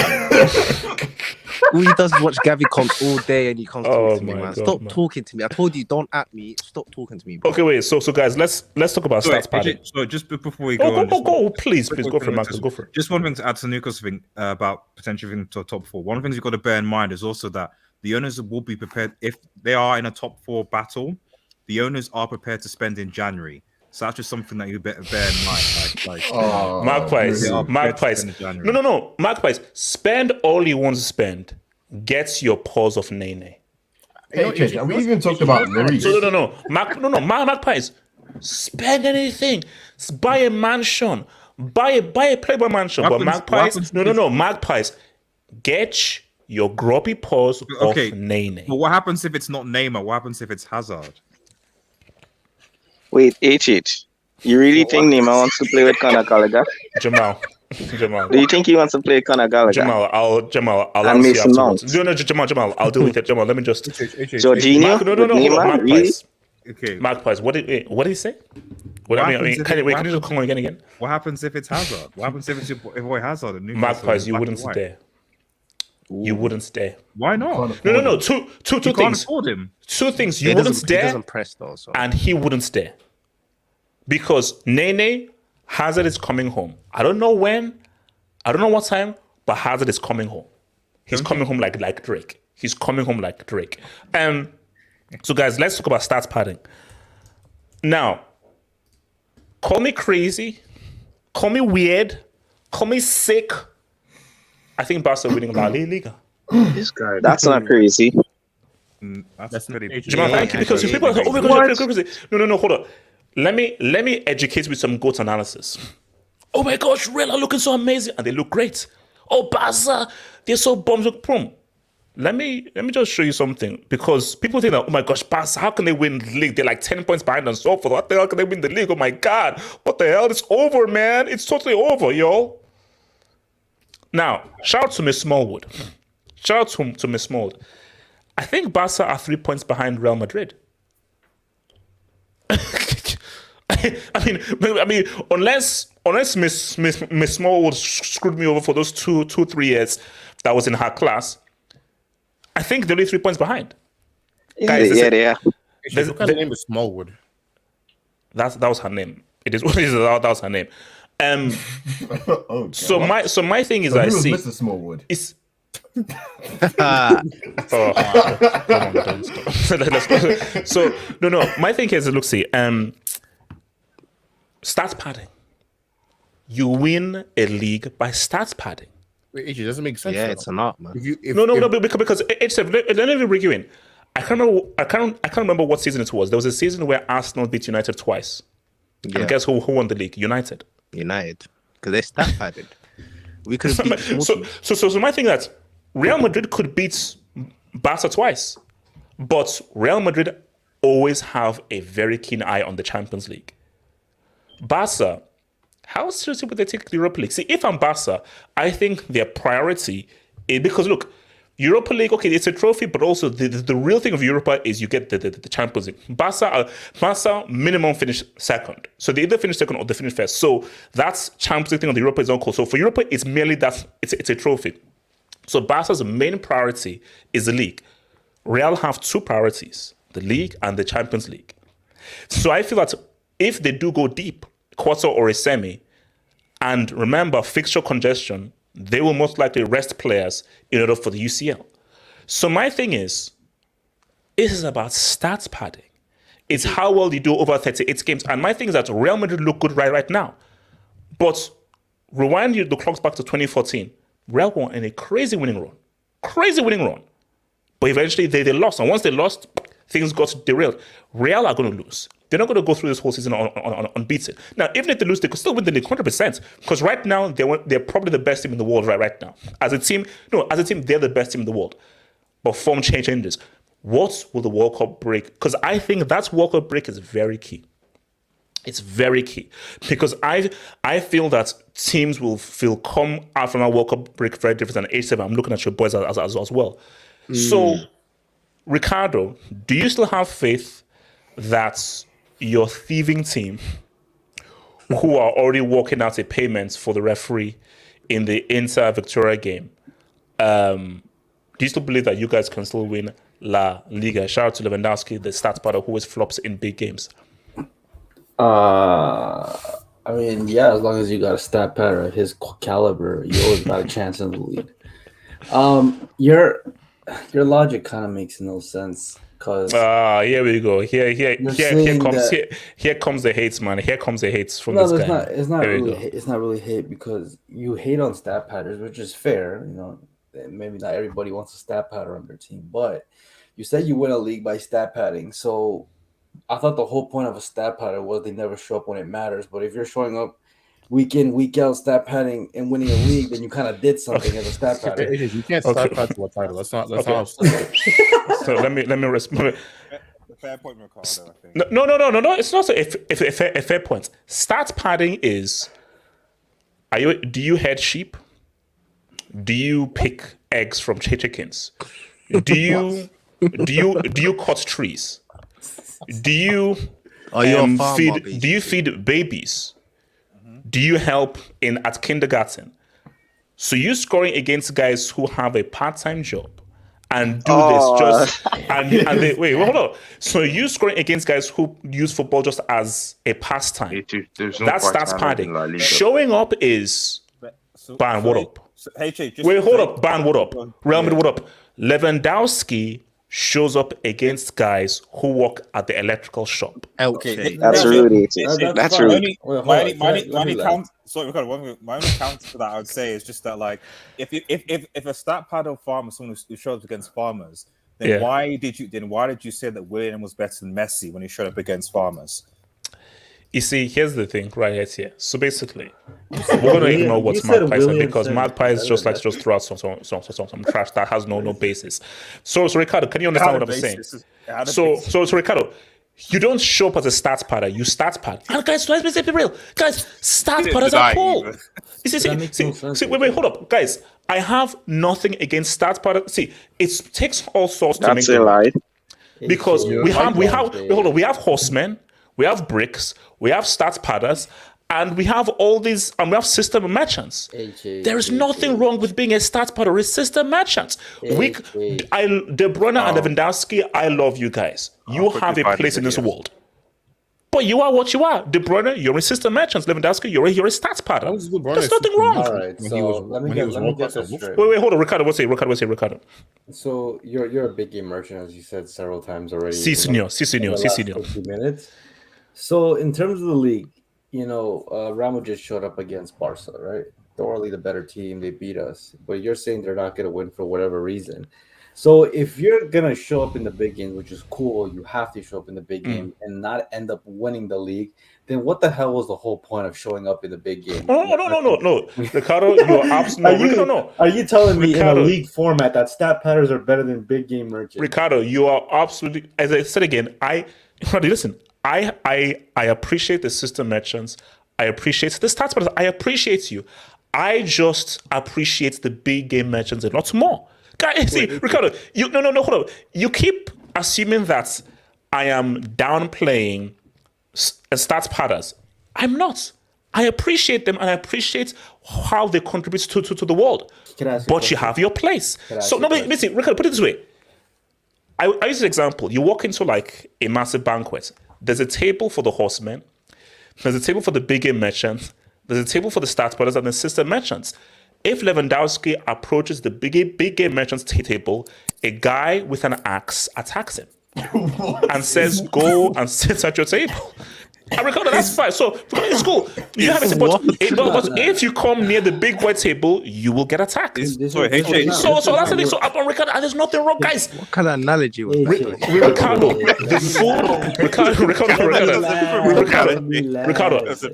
All he does is watch Gavi comps all day and he comes talk to me, man. Stop talking to me. I told you, don't at me. Stop talking to me, bro. Okay, wait. So guys, let's talk about stats padding. So just before we go, please go for it, Marcus. Go for it. Just one thing to add to the Newcastle thing about potentially being to a top four. One of the things you've got to bear in mind is also that the owners will be prepared if they are in a top four battle. The owners are prepared to spend in January. So that's just something that you better bear in mind. Magpies. No. Magpies. Spend all you want to spend. Get your paws off Nene. Hey, we even talked about Maurice. No. Magpies. Spend anything. Buy a mansion. Buy a Playboy mansion. But Magpies. No. Magpies. Get your grubby paws off Nene. But what happens if it's not Neymar? What happens if it's Hazard? Wait, HH. You really think Neymar wants to play with Conor Gallagher? Jamal. Do you think he wants to play with Conor Gallagher? Jamal, I'll and Mason Mount. No, Jamal, I'll deal with it. Jamal, let me just. Jorginho? Neymar? Really? Okay. Magpies. What did he say? Can you just come on again? What happens if it's Hazard? What happens if it's your boy Hazard? Magpies, you wouldn't stay. You wouldn't stay. Why not? No. Two things. Afford him. Two things. You wouldn't stay. He doesn't press though, so. And he wouldn't stay. Because Nene, Hazard is coming home. I don't know when. I don't know what time. But Hazard is coming home. He's coming home like Drake. He's coming home like Drake. So guys, let's talk about stats padding. Now, call me crazy. Call me weird. Call me sick. I think Barca winning La Liga. This guy. That's not crazy. That's pretty. Jamal, thank you. Because people are like, oh my God, you're crazy. No, hold on. Let me educate with some GOAT analysis. Oh my gosh, Real are looking so amazing. And they look great. Oh, Barca, they're so bombs with prom. let me just show you something, because people think that, oh my gosh, Barca, how can they win the league? They're like 10 points behind and so forth. What the hell can they win the league? Oh my God, what the hell? It's over, man. It's totally over, y'all. Now, shout out to Miss Smallwood. Shout out to Miss Smallwood. I think Barca are 3 points behind Real Madrid. I mean, unless Miss Smallwood screwed me over for those 3 years that was in her class, I think they're only 3 points behind. Guys, they are. Look at the name is Smallwood. That was her name. It is what it is. That was her name. So my thing is, so I who was see Mr. Smallwood. It's come on, don't stop. So no. My thing is, look, see, stats padding. You win a league by stats padding. Wait, it doesn't make sense. Yeah, it's an art, man. Because let me bring you in. I can't remember what season it was. There was a season where Arsenal beat United twice. Yeah. And guess who won the league? United, because they stat padded. We could. So my thing is that Real Madrid could beat Barca twice, but Real Madrid always have a very keen eye on the Champions League. Barca, how seriously would they take the Europa League? See, if I'm Barca, I think their priority is, because look, Europa League, okay, it's a trophy, but also the real thing of Europa is you get the Champions League. Barca minimum finish second. So they either finish second or they finish first. So that's Champions League thing on the Europa is on call. So for Europa, it's merely that it's a trophy. So Barca's main priority is the league. Real have 2 priorities, the league and the Champions League. So I feel that if they do go deep, quarter or a semi, and remember fixture congestion, they will most likely rest players in order for the UCL. So my thing is, this is about stats padding. It's how well you do over 38 games. And my thing is that Real Madrid look good right now. But rewind the clocks back to 2014. Real won in a crazy winning run. But eventually they lost. And once they lost, things got derailed. Real are going to lose. They're not going to go through this whole season on unbeaten. Now, even if they lose, they could still win the league 100%. Because right now, they're probably the best team in the world right now. As a team, they're the best team in the world. But form changes. What will the World Cup break? Because I think that World Cup break is very key. It's very key. Because I feel that teams will come out from our World Cup break very different than H7. I'm looking at your boys as well. So, Ricardo, do you still have faith that your thieving team, who are already working out a payment for the referee in the Inter Victoria game, do you still believe that you guys can still win La Liga? Shout out to Lewandowski, the stats padder who always flops in big games. I mean, yeah, as long as you got a stat padder of his caliber, you always got a chance in the league. Your logic kind of makes no sense. Cause here we go. Here comes the hates, man. Here comes the hates from this guy. It's not really hate because you hate on stat padders, which is fair. You know, maybe not everybody wants a stat padder on their team, but you said you win a league by stat padding. So I thought the whole point of a stat padder was they never show up when it matters. But if you're showing up week in, week out, stat padding and winning a league, then you kind of did something as a stat padder. You can't stat pad to a title. That's not. So let me respond. Fair point, Ricardo. I think. No. It's not a fair point. Stat padding is: do you head sheep? Do you pick eggs from chickens? Do you cut trees? Do you feed babies? Do you help at kindergarten? So you scoring against guys who have a part-time job and do hold on. So you scoring against guys who use football just as a pastime. That's padding. Showing up is Ban, what up? Hold up, Ban, what up? Real Madrid, what up? Lewandowski shows up against guys who work at the electrical shop. Okay, that's rude. That's rude. My only counter to that, I would say, is just that, like, if a stat paddle farmer, someone who shows up against farmers, then why did you say that William was better than Messi when he showed up against farmers? You see, here's the thing right here. So basically, we're going to ignore what Magpie said because Magpie is just like just throw out some trash that has no basis. So Ricardo, can you understand what I'm saying? So Ricardo, you don't show up as a stats padder. You stats pad. And guys, let's be real. Guys, stats padders are cool. Wait, hold up. Guys, I have nothing against stats padders. See, it takes all sorts to make That's a lie. Because we have horsemen, we have bricks, we have stats padders, and we have all these, and we have system merchants. There is nothing wrong with being a stats padder or a system merchant. De Bruyne and Lewandowski, I love you guys. You have a place in this world. But you are what you are. De Bruyne, you're a system merchant. Lewandowski, you're a stats padder. There's nothing wrong. All right, so let me get this straight. Wait, hold on, Ricardo. So you're a big game merchant, as you said several times already. Sí, señor. 50 minutes. So in terms of the league, Real Madrid showed up against Barca, right? Thoroughly the better team. They beat us. But you're saying they're not going to win for whatever reason. So if you're going to show up in the big games, which is cool, you have to show up in the big game and not end up winning the league, then what the hell was the whole point of showing up in the big game? No. Ricardo, you're absolutely... Are you telling me in a league format that stat padders are better than big game merchants? Ricardo, you are absolutely... As I said again, listen, I appreciate the system merchants. I appreciate the stats padders. I appreciate you. I just appreciate the big game merchants a lot more. Guys, see, Ricardo, hold on. You keep assuming that I am downplaying stats padders. I'm not. I appreciate them and I appreciate how they contribute to the world. But you have your place. So, listen, Ricardo, put it this way. I use an example. You walk into like a massive banquet. There's a table for the horsemen. There's a table for the big game merchants. There's a table for the stats padders and the system merchants. If Lewandowski approaches the big game merchants table, a guy with an axe attacks him and says, "Go and sit at your table." I record that's fine. So it's cool. You have it, but if you come near the big boy table, you will get attacked. So that's the thing. So I'm Ricardo, and there's nothing wrong, guys. What kind of analogy was Ricardo,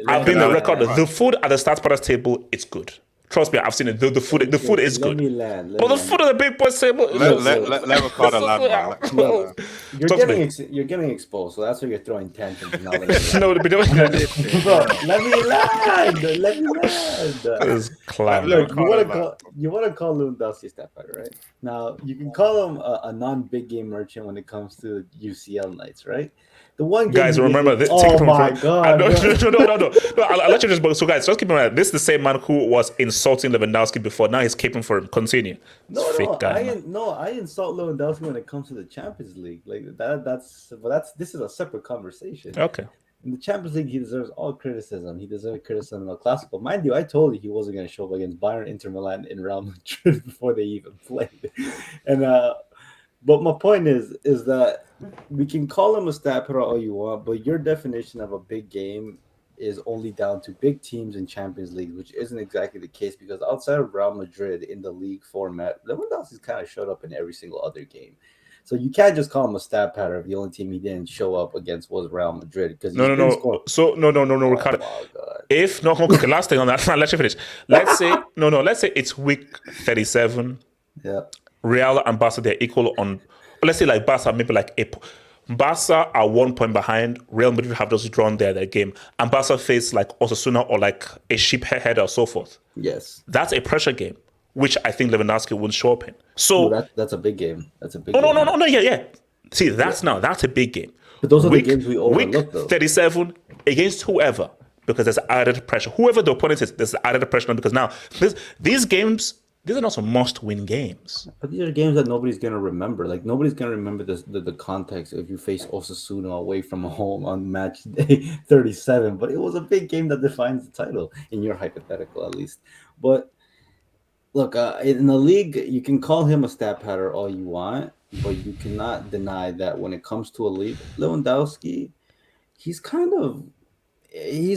I've been the record. The food at the stats padders table, it's good. Trust me, I've seen it. The food is good. But the food at the big boys table. Let Ricardo land. You're getting exposed, so that's why you're throwing tantrums. No, but bro, let me land. Look, you want to call Lewandowski stat fighter, right? Now you can call him a non-big game merchant when it comes to UCL nights, right? The one game guys, remember this. Oh my god! No. I'll let you just. So, guys, just keep in mind, this is the same man who was insulting Lewandowski before. Now he's keeping for him. Continue. I insult Lewandowski when it comes to the Champions League. Like this is a separate conversation. Okay. In the Champions League, he deserves all criticism. He deserves criticism in the Classical. Mind you, I told you he wasn't going to show up against Bayern, Inter Milan, and Real Madrid before they even played. And but my point is that we can call him a stat padder all you want, but your definition of a big game is only down to big teams in Champions League, which isn't exactly the case because outside of Real Madrid in the league format, Lewandowski's kind of showed up in every single other game. So you can't just call him a stat padder if the only team he didn't show up against was Real Madrid. Because No, Ricardo. If no, okay, last thing on that, let you finish. Let's say it's week 37. Yeah. Real and Barca, they're equal on. Let's say like Barca, maybe like Barca are 1 point behind. Real Madrid have just drawn their game, and Barca face like Osasuna or like a sheep header or so forth. Yes, that's a pressure game, which I think Lewandowski wouldn't show up in. So that's a big game. That's a big. No, yeah. See, that's a big game. But those are the games we overlook, though. 37 against whoever, because there's added pressure. Whoever the opponent is, there's added pressure because now these games. These are not some must-win games. But these are games that nobody's going to remember. Like, nobody's going to remember the context if you face Osasuna away from home on match day 37. But it was a big game that defines the title, in your hypothetical at least. But, look, in the league, you can call him a stat padder all you want, but you cannot deny that when it comes to a league, Lewandowski, he's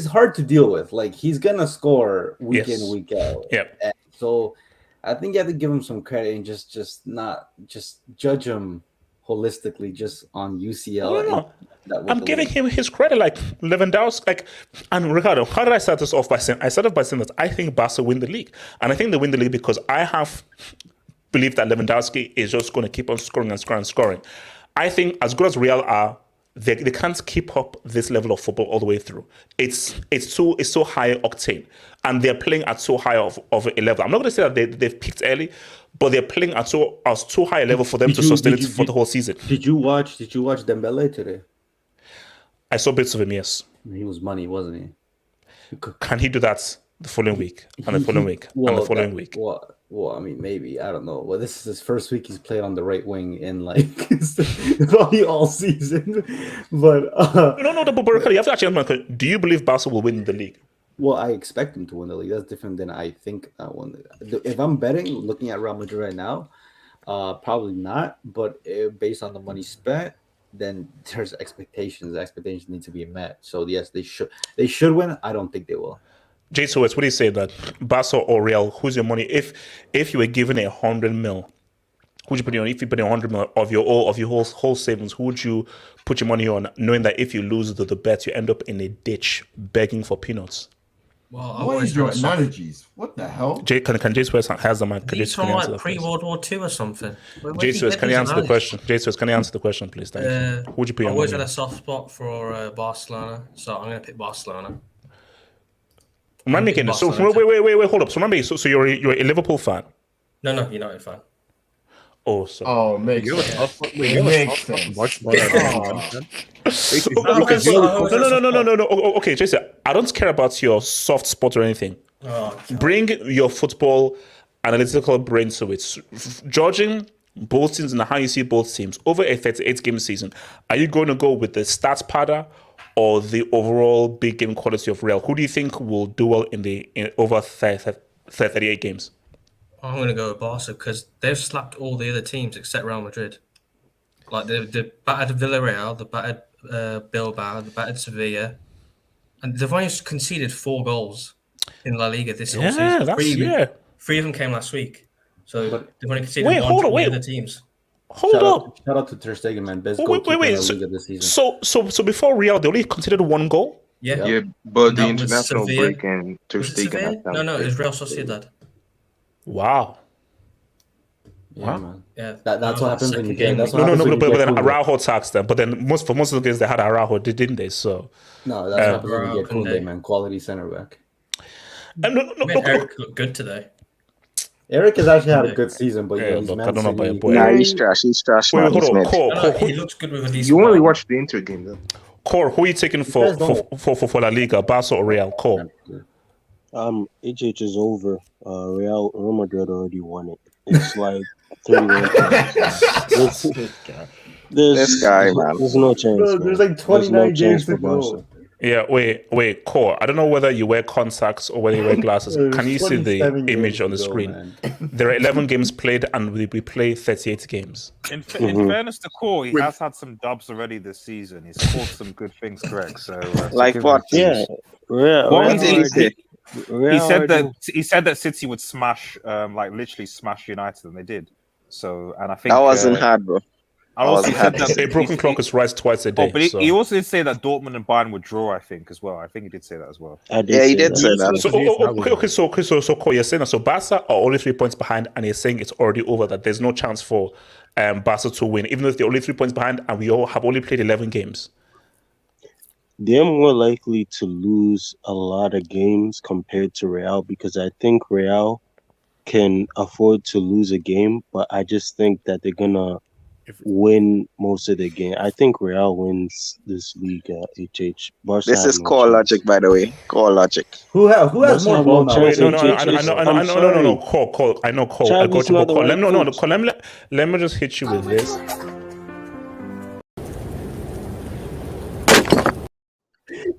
hard to deal with. Like, he's going to score week in, week out. Yep. And so I think you have to give him some credit and just not judge him holistically just on UCL. No. That I'm giving him his credit, like Lewandowski, and Ricardo. How did I start this off by saying? I started by saying that I think Barca win the league, and I think they win the league because I have believed that Lewandowski is just going to keep on scoring and scoring and scoring. I think as good as Real are, they can't keep up this level of football all the way through. It's so high octane, and they're playing at so high of a level. I'm not going to say that they've peaked early, but they're playing at so high a level for them to sustain it for the whole season. Did you watch Dembele today? I saw bits of him, yes. He was money, wasn't he? Can he do that the following week and the following week and the following week? Well, I mean, maybe, I don't know. Well, this is his first week he's played on the right wing in probably all season. But but you have to actually ask, do you believe Barca will win the league? Well, I expect him to win the league. That's different than I think I won. If I'm betting, looking at Real Madrid right now, probably not. But based on the money spent, then there's expectations. The expectations need to be met. So yes, they should win. I don't think they will. Jason, what do you say that Barca or Real? Who's your money? If you were given 100 mil, who'd you put on? If you put 100 mil of your whole savings, who would you put your money on, knowing that if you lose the bet, you end up in a ditch begging for peanuts? Well, what is your analogies? What the hell? Can Jason has the mic? He's from like pre-World War II or something. Jason, can you answer the question? Jason, can you answer the question, please? Thank you. Who'd you put your I always money had on? a soft spot for Barcelona, so I'm going to pick Barcelona. Remind me again. So wait, hold up. So remember, so you're a Liverpool fan? No, United fan. Oh, so makes sense. No. Okay, Jason, I don't care about your soft spot or anything. Bring your football analytical brain to it. Judging both teams and how you see both teams over a 38-game season, are you going to go with the stats padder or the overall big game quality of Real? Who do you think will do well in over 38 games? I'm going to go with Barca because they've slapped all the other teams except Real Madrid. Like they've battered Villarreal, they've battered Bilbao, they've battered Sevilla, and they've only conceded 4 goals in La Liga this whole season. Three of them came last week, so they've only conceded one from the other teams. Shout out to Ter Stegen, man. Best goalkeeper in La Liga this season. So before Real, they only conceded 1 goal. Yeah, but the international break and Ter Stegen. No, it was Real Sociedad. Wow. Yeah, man. Yeah, that's what happens when you get. But then Araujo taxed them. But then for most of the games they had Araujo, didn't they? So no, that's what happens when you get Conte, man. Quality center back. Eric looked good today. Eric has actually had a good season, but I don't know about your boy. Nah, he's trash. He's trash. Wait, hold on. He looks good with a decent. You only watched the Inter game, though. Core, who are you taking for La Liga, Barca or Real? Core. HH is over. Real Madrid already won it. It's like 3-1. This guy, man. There's no chance. Bro, there's like 29 games to go. Yeah, wait, Core. I don't know whether you wear contacts or whether you wear glasses. Can you see the image on the screen? There are 11 games played, and we play 38 games. In fairness to Core, he has had some dubs already this season. He's caught some good things correct. So, like what? Yeah, what did he say? He said that City would smash, literally smash United, and they did. So, and I think that wasn't hard, bro. He said that a broken clock is right twice a day. But he also did say that Dortmund and Bayern would draw, I think, as well. I think he did say that as well. He did say that. So Cole, you're saying that. So Barca are only 3 points behind, and you're saying it's already over, that there's no chance for Barca to win, even though they're only 3 points behind, and we all have only played 11 games. They're more likely to lose a lot of games compared to Real, because I think Real can afford to lose a game, but I just think that they're gonna win most of the game. I think Real wins this league. HH. Barca this is core logic, by the way. Core logic. Who has more ball now? No. Cole. I know Cole. I got you, Cole. Let me just hit you with this.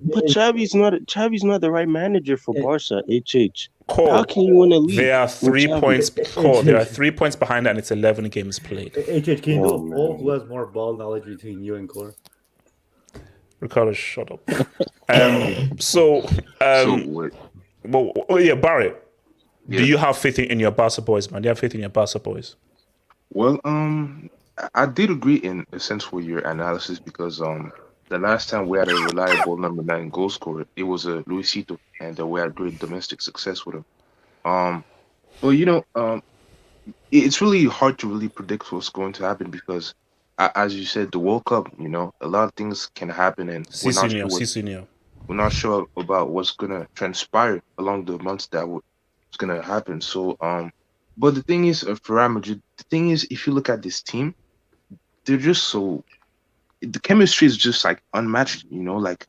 But Xavi's not the right manager for Barca. HH. Cole, how can you win a league? There are 3 points. Cole, there are 3 points behind, and it's 11 games played. HH, can you do a poll? Who has more ball knowledge between you and Core? Ricardo, shut up. Barry. Do you have faith in your Barca boys, man? Do you have faith in your Barca boys? Well, I did agree in a sense with your analysis because the last time we had a reliable number 9 goal scorer, it was a Luisito, and we had great domestic success with him. But it's really hard to really predict what's going to happen because, as you said, the World Cup, a lot of things can happen, and we're not sure about what's gonna transpire along the months that was gonna happen. So, but the thing is, for Real Madrid, if you look at this team, they're just the chemistry is just like unmatched. Like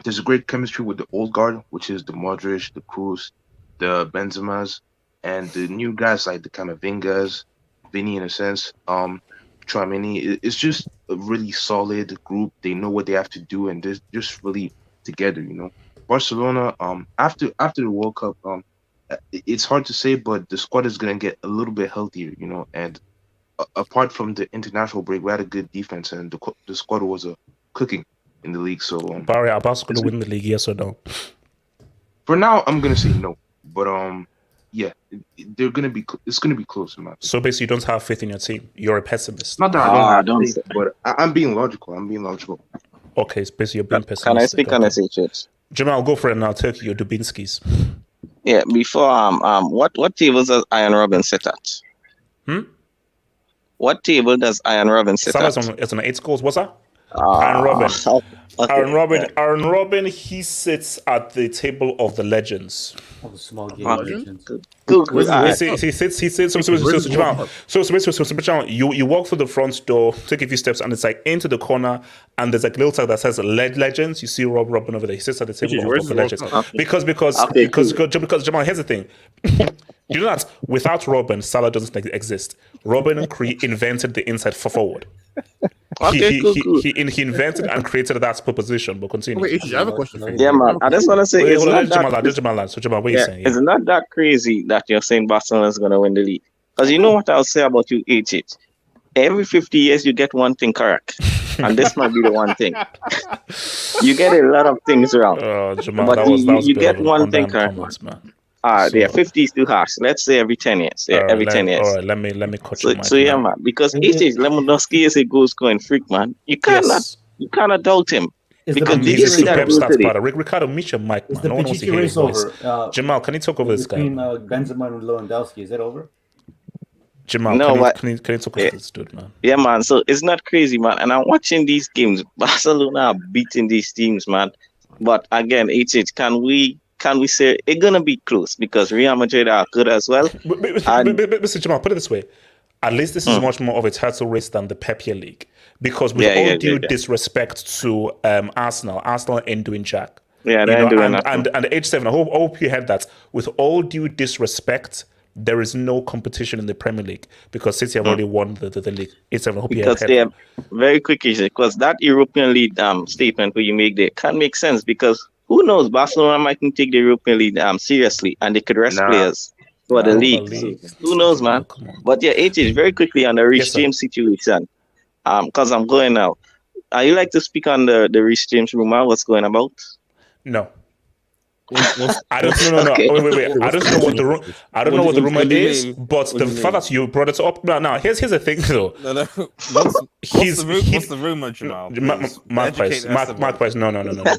there's a great chemistry with the old guard, which is the Modric, the Kroos, the Benzemas, and the new guys like the Camavingas, Vinny in a sense, Tchouaméni. It's just a really solid group. They know what they have to do, and they're just really together. Barcelona, after the World Cup, it's hard to say, but the squad is gonna get a little bit healthier. And apart from the international break, we had a good defense, and the squad was cooking in the league. So, Barry, are Barca going to win the league? Yes or no? For now, I'm gonna say no, but yeah, they're gonna be. It's gonna be close, man. So basically, you don't have faith in your team. You're a pessimist. Not that I don't have faith, but I'm being logical. Okay, it's basically you're being pessimistic. Can I speak on this, Church? Jamal, go for it now. Turkey or Dubinski's. Yeah. Before what tables does Iron Robin sit at? What table does Iron Robin sit at? It's on 8 scores. What's that? Aaron Robin. Okay. Aaron Robin. He sits at the table of the legends. Of the small game legends. He sits. So Jamal, you walk through the front door, take a few steps, and it's like into the corner, and there's like a little tag that says Legends. You see Robin over there. He sits at the table of the legends. Because Jamal, here's the thing. You know that without Robin, doesn't exist. Robin invented the inside forward. He invented and created that proposition. But continue. Wait, I have a question for you. Yeah, man. I just want to say, Jamal, what are you saying? It's not that crazy that you're saying Barcelona is going to win the league. Because you know what I'll say about you, H. Every 50 years, you get one thing correct. And this might be the one thing. You get a lot of things wrong. Jamal, but you get one thing correct. Man. Yeah, 50 is too harsh. Let's say every 10 years. Yeah, every 10 years. All right, let me cut you. So yeah, man. Because Lewandowski is a goal scoring freak, man. You cannot doubt him. Because he's a superb stats player. Ricardo, meet your mic, man. No one wants to hear his voice. Jamal, can you talk over this guy? Between Benzema and Lewandowski, is it over? Jamal, can you talk over this dude, man? Yeah, man. So it's not crazy, man. And I'm watching these games. Barcelona are beating these teams, man. But again, can we say it's gonna be close because Real Madrid are good as well? Mr. Jamal, put it this way: at least this is much more of a title race than the Premier League, because with all due disrespect to Arsenal ain't doing jack. Yeah, they ain't doing nothing. And H7, I hope you heard that. With all due disrespect, there is no competition in the Premier League because City have already won the league. H7, I hope you heard that. Because very quickly, because that European League statement where you make there can make sense because. Who knows? Barcelona might take the European League seriously, and they could rest players for the league. So, who knows, man? But yeah, it is very quickly on the Reece James situation. Because I'm going now. You like to speak on the Reece James rumor? What's going about? No. I don't know. Okay. Wait. I don't know what the rumor is, but the fact that you brought it up now. Here's the thing, though. No. What's the rumor, Jamal? Mark Price. No.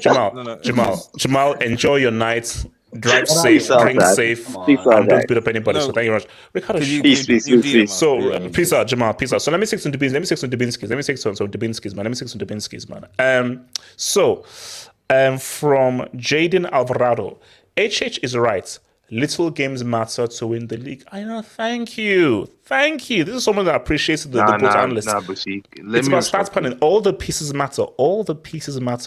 Jamal, enjoy your night. Drive safe, drink safe, and don't beat up anybody. So thank you very much. Ricardo, peace. So peace out, Jamal. Peace out. So let me take some Dubinskis, man. From Jaden Alvarado, HH is right. Little games matter to win the league. I know. Thank you. This is someone that appreciates the both analysts. It's about stats planning. All the pieces matter,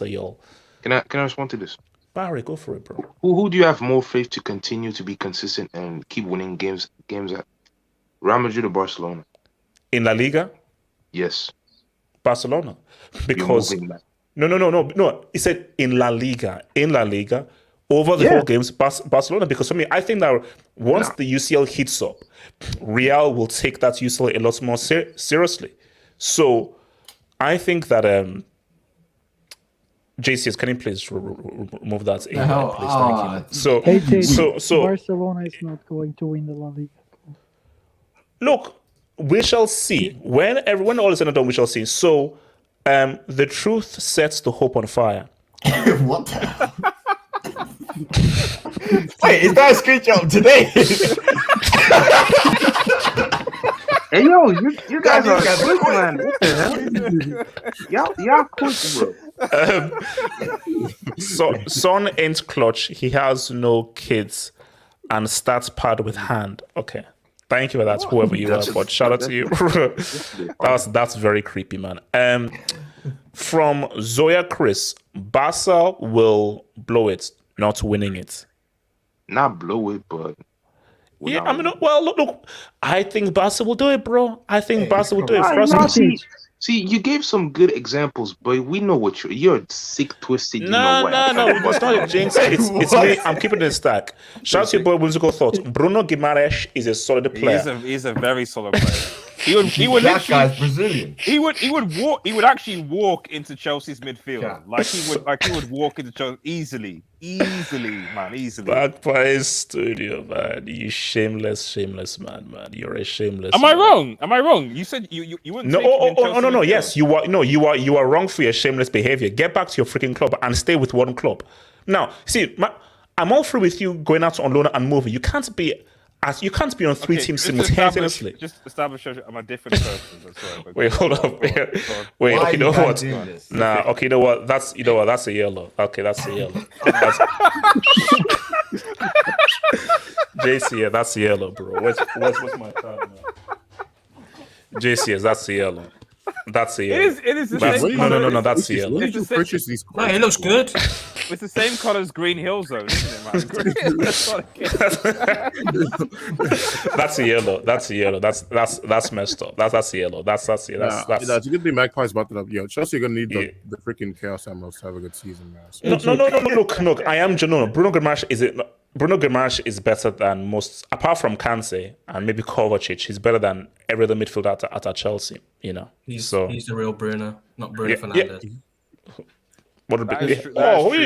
y'all. Can I respond to this? Barry, go for it, bro. Who do you have more faith to continue to be consistent and keep winning games at? Real Madrid or Barcelona? In La Liga? Yes. Barcelona. Because no. He said in La Liga. Over the whole games, Barcelona. Because for me, I think that once the UCL heats up, Real will take that UCL a lot more seriously. So I think that JCS, can you please remove that? Please, thank you. So Barcelona is not going to win the La Liga. Look, we shall see. When all is said and done, we shall see. So, the truth sets the hope on fire. What the hell? Wait, is that a screenshot of today? Hey yo, you guys are quick, man. What the hell? Y'all quick, bro. So, Son ain't clutch. He has no kids and starts pad with hand. Okay. Thank you for that, whoever you are. But shout out to you. That's very creepy, man. From Zoya Chris, Barca will blow it, not winning it. Not blow it, but yeah, I mean, well, look, I think Barca will do it, bro. I think Barca will do it. See, you gave some good examples, but we know what you're sick, twisted. No, it's not a jinx. It's me. I'm keeping it stack. Shout out to your boy, Whimsical Thoughts. Bruno Guimaraes is a solid player. He's a very solid player. He would that guy's Brazilian. He would actually walk into Chelsea's midfield. Yeah. He would walk into Chelsea easily, man. Back by his studio, man. You shameless man. You're a shameless. Am I wrong? You said you wouldn't. No. Yes, you are. No, you are wrong for your shameless behavior. Get back to your freaking club and stay with one club. Now, see, I'm all free with you going out on loan and moving. You can't be on three teams simultaneously. Just establish I'm a different person. Wait, hold up. Wait, okay, you know what? Nah, okay, you know what? That's a yellow. Okay, that's a yellow. JC, yeah, that's a yellow, bro. What's my card now? JC, that's a yellow. That's a yellow. It is the same. No, that's a yellow. It looks good. It's the same color as Green Hill Zone, isn't it, man? That's a yellow. That's messed up. That's a yellow. That's it's a good thing Magpies brought it up. Yo, Chelsea are gonna need the freaking Chaos Emeralds to have a good season, man. Look, I am Bruno Guimaraes is better than most, apart from Conte and maybe Kovacic. He's better than every other midfielder at Chelsea. You know, he's the real Bruno, not Bruno Fernandes. Yeah. What would be?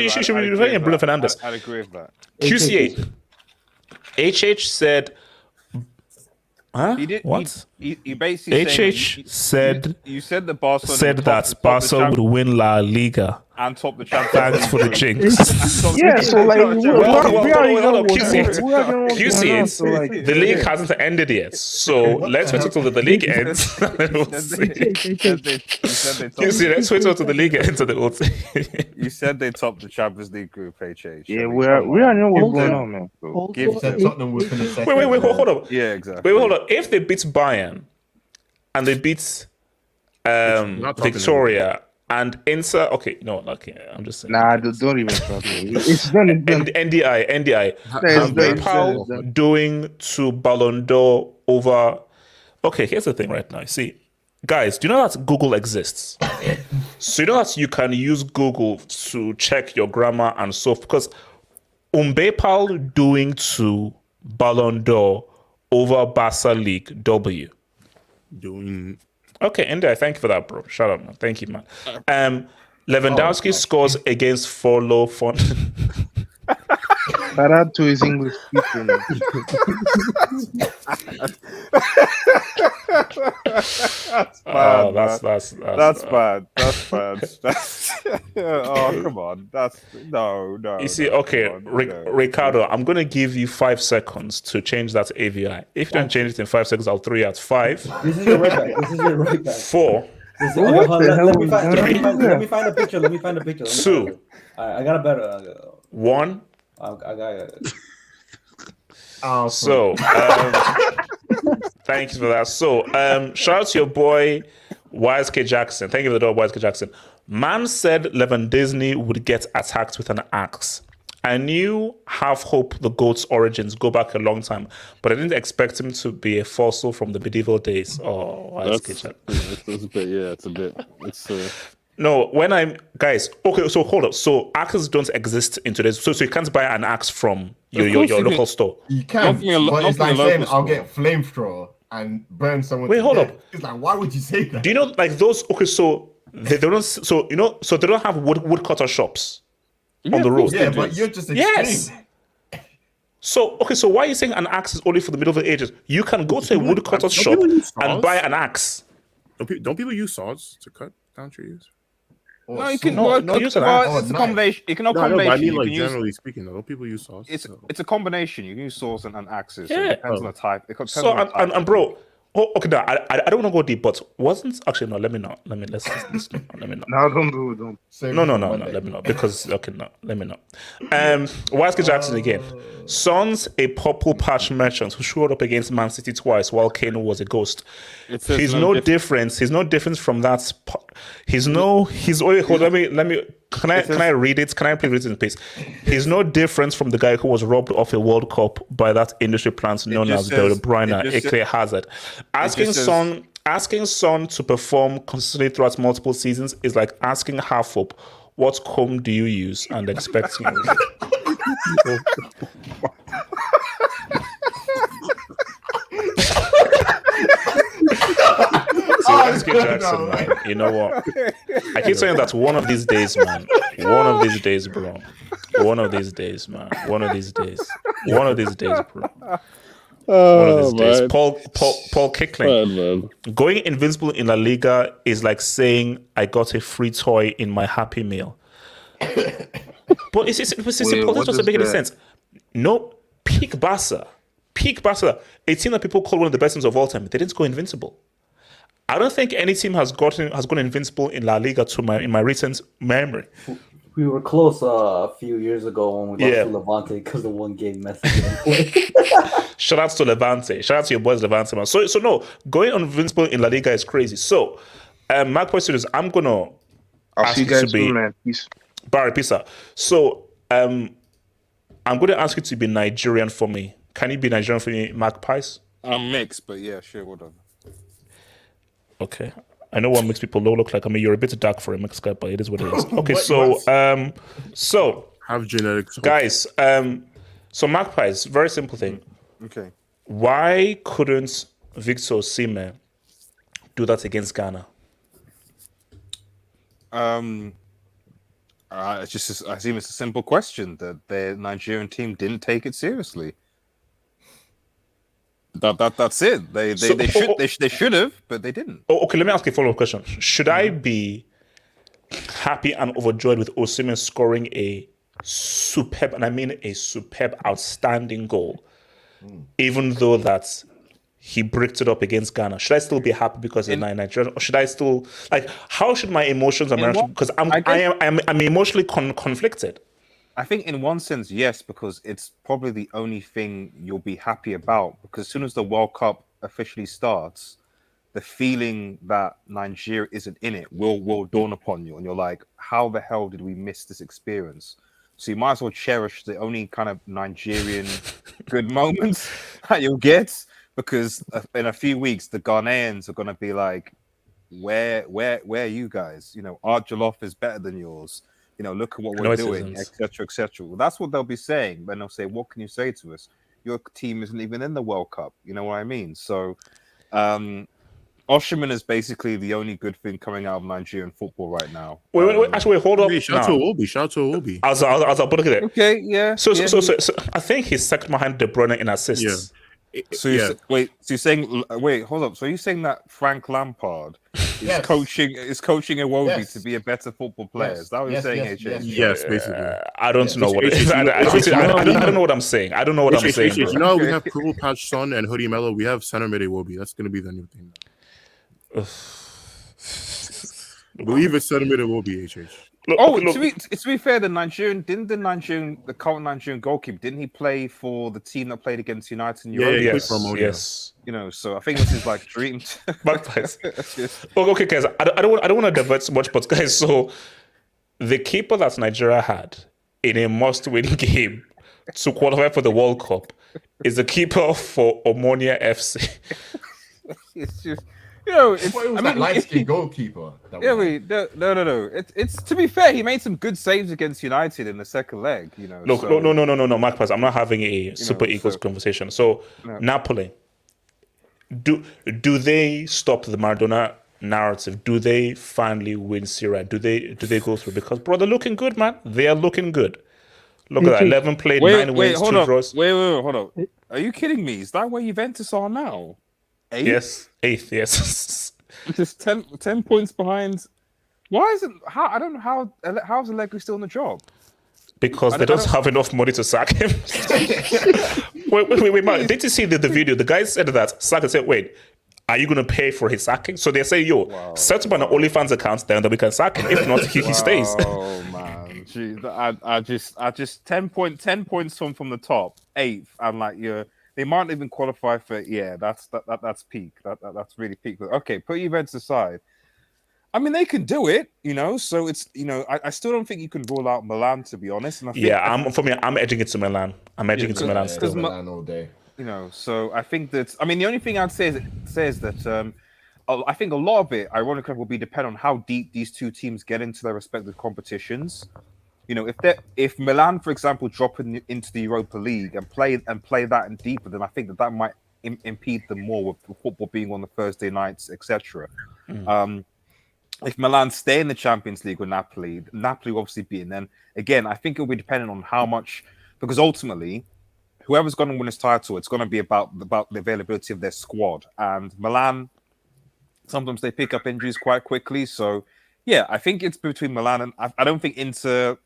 You should be referring Bruno Fernandes. I'd agree with that. QC8. HH said. Huh? What? He basically said. You said that Barca said that Barca would win La Liga and top the Champions. Thanks for the jinx. So like, QC, the league hasn't ended yet, so let's wait until the league ends. QC, let's wait until the league ends, and then we'll see. You said they topped the Champions League group, HH. Yeah, we are know what's going on, man. Wait, hold up. Yeah, exactly. Wait, hold up. If they beat Bayern and they beat Victoria and Inter, I'm just saying. Nah, don't even trust me. It's done. NDI. Bayern doing to Ballon d'Or over. Okay, here's the thing right now. See, guys, do you know that Google exists? So you know that you can use Google to check your grammar and so because Mbapal doing to Ballon d'Or over Barca League W. Okay, NDI, thank you for that, bro. Shut up, man. Thank you, man. Lewandowski scores against Follow Font. Shout out to his English speaking. That's bad. That's bad. Oh, come on. That's no. You see, okay, Ricardo, I'm gonna give you 5 seconds to change that AVI. If you don't change it in 5 seconds, I'll throw you out. 5. This is your right back. 4. Let me find a picture. 2. I got a better. 1. I got it. So, thank you for that. So, shout out to your boy, YSK Jackson. Thank you for the door, YSK Jackson. Man said Lewandowski would get attacked with an axe. I knew half hope the GOAT's origins go back a long time, but I didn't expect him to be a fossil from the medieval days. Oh, YSK Jackson. It's a bit, No, when I'm guys, okay, so hold up. So axes don't exist in today's. So you can't buy an axe from your local store. You can, but it's like saying I'll get flamethrower and burn someone. Wait, hold up. It's like, why would you say that? Do you know like those? Okay, so they don't. So you know, so they don't have woodcutter shops on the road. Yeah, but you're just extreme. Yes. So why are you saying an axe is only for the middle of the ages? You can go to a woodcutter's shop and buy an axe. Don't people use saws to cut down trees? No, you can. Use an axe. It's a combination. You can have combination. I mean, you like can generally use, speaking, though, don't people use saws? it's a combination. You can use saws and axes. So Yeah. it depends on the type. It depends So on the type. and bro, okay, no, I don't want to go deep, but wasn't actually no. Let me not. Let me let's let me not. No, don't. No, let me not because okay, no, let me not. Wesley Jackson again. Son's a purple patch merchant who showed up against Man City twice while Kane was a ghost. He's no difference. He's no difference from that. He's no. He's. Wait, hold. Let me. Can I read it? Can I please read it in peace? He's no difference from the guy who was robbed of a World Cup by that industry plant known as De Bruyne, aka Hazard. Asking Son to perform consistently throughout multiple seasons is like asking Harfop, what comb do you use, and expecting. So Wesley Jackson, man, you know what? I keep saying that one of these days, man. One of these days, bro. One of these days, man. One of these days. One of these days, bro. One of these days. Paul Kickling. Going invincible in La Liga is like saying I got a free toy in my Happy Meal. But it's simple. That doesn't make any sense. No, peak Barca, a team that people call one of the best teams of all time. They didn't go invincible. I don't think any team has gone invincible in La Liga in my recent memory. We were close a few years ago when we lost to Levante because the one game Messi didn't play. Shout out to Levante. Shout out to your boys Levante, man. So no, going invincible in La Liga is crazy. So, my question is, I'm gonna I'll see you guys soon, man. Peace. Barry, peace out. So, I'm going to ask you to be Nigerian for me. Can you be Nigerian for me, Magpies? I'm mixed, but yeah, sure, whatever. Okay. I know what makes people look like. I mean, you're a bit dark for a mixed guy, but it is what it is. Okay, so have genetics, guys. So Magpies, very simple thing. Okay. Why couldn't Victor Osimhen do that against Ghana? It's just, I assume it's a simple question that the Nigerian team didn't take it seriously. That's it. They should have, but they didn't. Okay, let me ask you a follow-up question. Should I be happy and overjoyed with Osimhen scoring a superb, and I mean a superb, outstanding goal, even though that he bricked it up against Ghana? Should I still be happy because it's Nigerian, or should I still how should my emotions emerge? Because I'm emotionally conflicted. I think in one sense, yes, because it's probably the only thing you'll be happy about. Because as soon as the World Cup officially starts, the feeling that Nigeria isn't in it will dawn upon you, and you're like, "How the hell did we miss this experience?" So you might as well cherish the only kind of Nigerian good moments that you'll get, because in a few weeks the Ghanaians are going to be like, "Where are you guys? You know, our jollof is better than yours. You know, look at what we're doing, etc., etc." Well, that's what they'll be saying. But they'll say, "What can you say to us? Your team isn't even in the World Cup." You know what I mean? So, Osimhen is basically the only good thing coming out of Nigerian football right now. Wait, actually, hold up. Shout out to Iwobi. As I'll put it. Okay, yeah. So I think he's second behind De Bruyne in assists. Yeah. So you're saying hold up. So you're saying that Frank Lampard is coaching Iwobi to be a better football player? Is that what you're saying, AJ? Yes, basically. I don't know what it is. I don't know what I'm saying. I don't know what I'm saying. You know, we have Purple Patch Son and Hoodie Mello. We have center mid Iwobi. That's going to be the new thing. I believe it's center mid Iwobi, HH. To be fair, the current Nigerian goalkeeper, didn't he play for the team that played against United in Europe? Yes. You know, so I think this is like dream. Okay, guys, I don't want to divert so much, but guys, so the keeper that Nigeria had in a must-win game to qualify for the World Cup is the keeper for Omonia FC. It's just. You know, that light-skinned goalkeeper. No. It's to be fair, he made some good saves against United in the second leg. You know, no, Mark Paz. I'm not having a Super Eagles conversation. So Napoli, do they stop the Maradona narrative? Do they finally win Serie? Do they go through? Because bro, they're looking good, man. They are looking good. Look at that. 11 played, 9 wins, 2 draws. Wait, hold up. Are you kidding me? Is that where Juventus are now? 8th? Yes, 8th, yes. Just 10 points behind. Why is it? I don't know how's Allegri still in the job? Because they don't have enough money to sack him. wait, Mark, did you see the video? The guy said that Saka said, wait, are you going to pay for his sacking? So they say, set up an OnlyFans account, then we can sack him. If not, he stays. Oh, man. Jeez, I just 10 points from the top, 8th. I'm like, they might even qualify for, that's peak. That's really peak. Okay, put Juventus aside. I mean, they can do it, so it's, I still don't think you can rule out Milan, to be honest. And I think I'm edging it to Milan. I'm edging it to Milan still. Milan all day. So I think that, the only thing I'd say is that I think a lot of it, ironically, will be dependent on how deep these two teams get into their respective competitions. If Milan, for example, drop into the Europa League and play that in deeper, then I think that might impede them more with football being on the Thursday nights, etc. If Milan stay in the Champions League with Napoli will obviously be. And then again, I think it'll be dependent on how much, because ultimately, whoever's going to win this title, it's going to be about the availability of their squad. And Milan, sometimes they pick up injuries quite quickly. So yeah, I think it's between Milan and I don't think Inter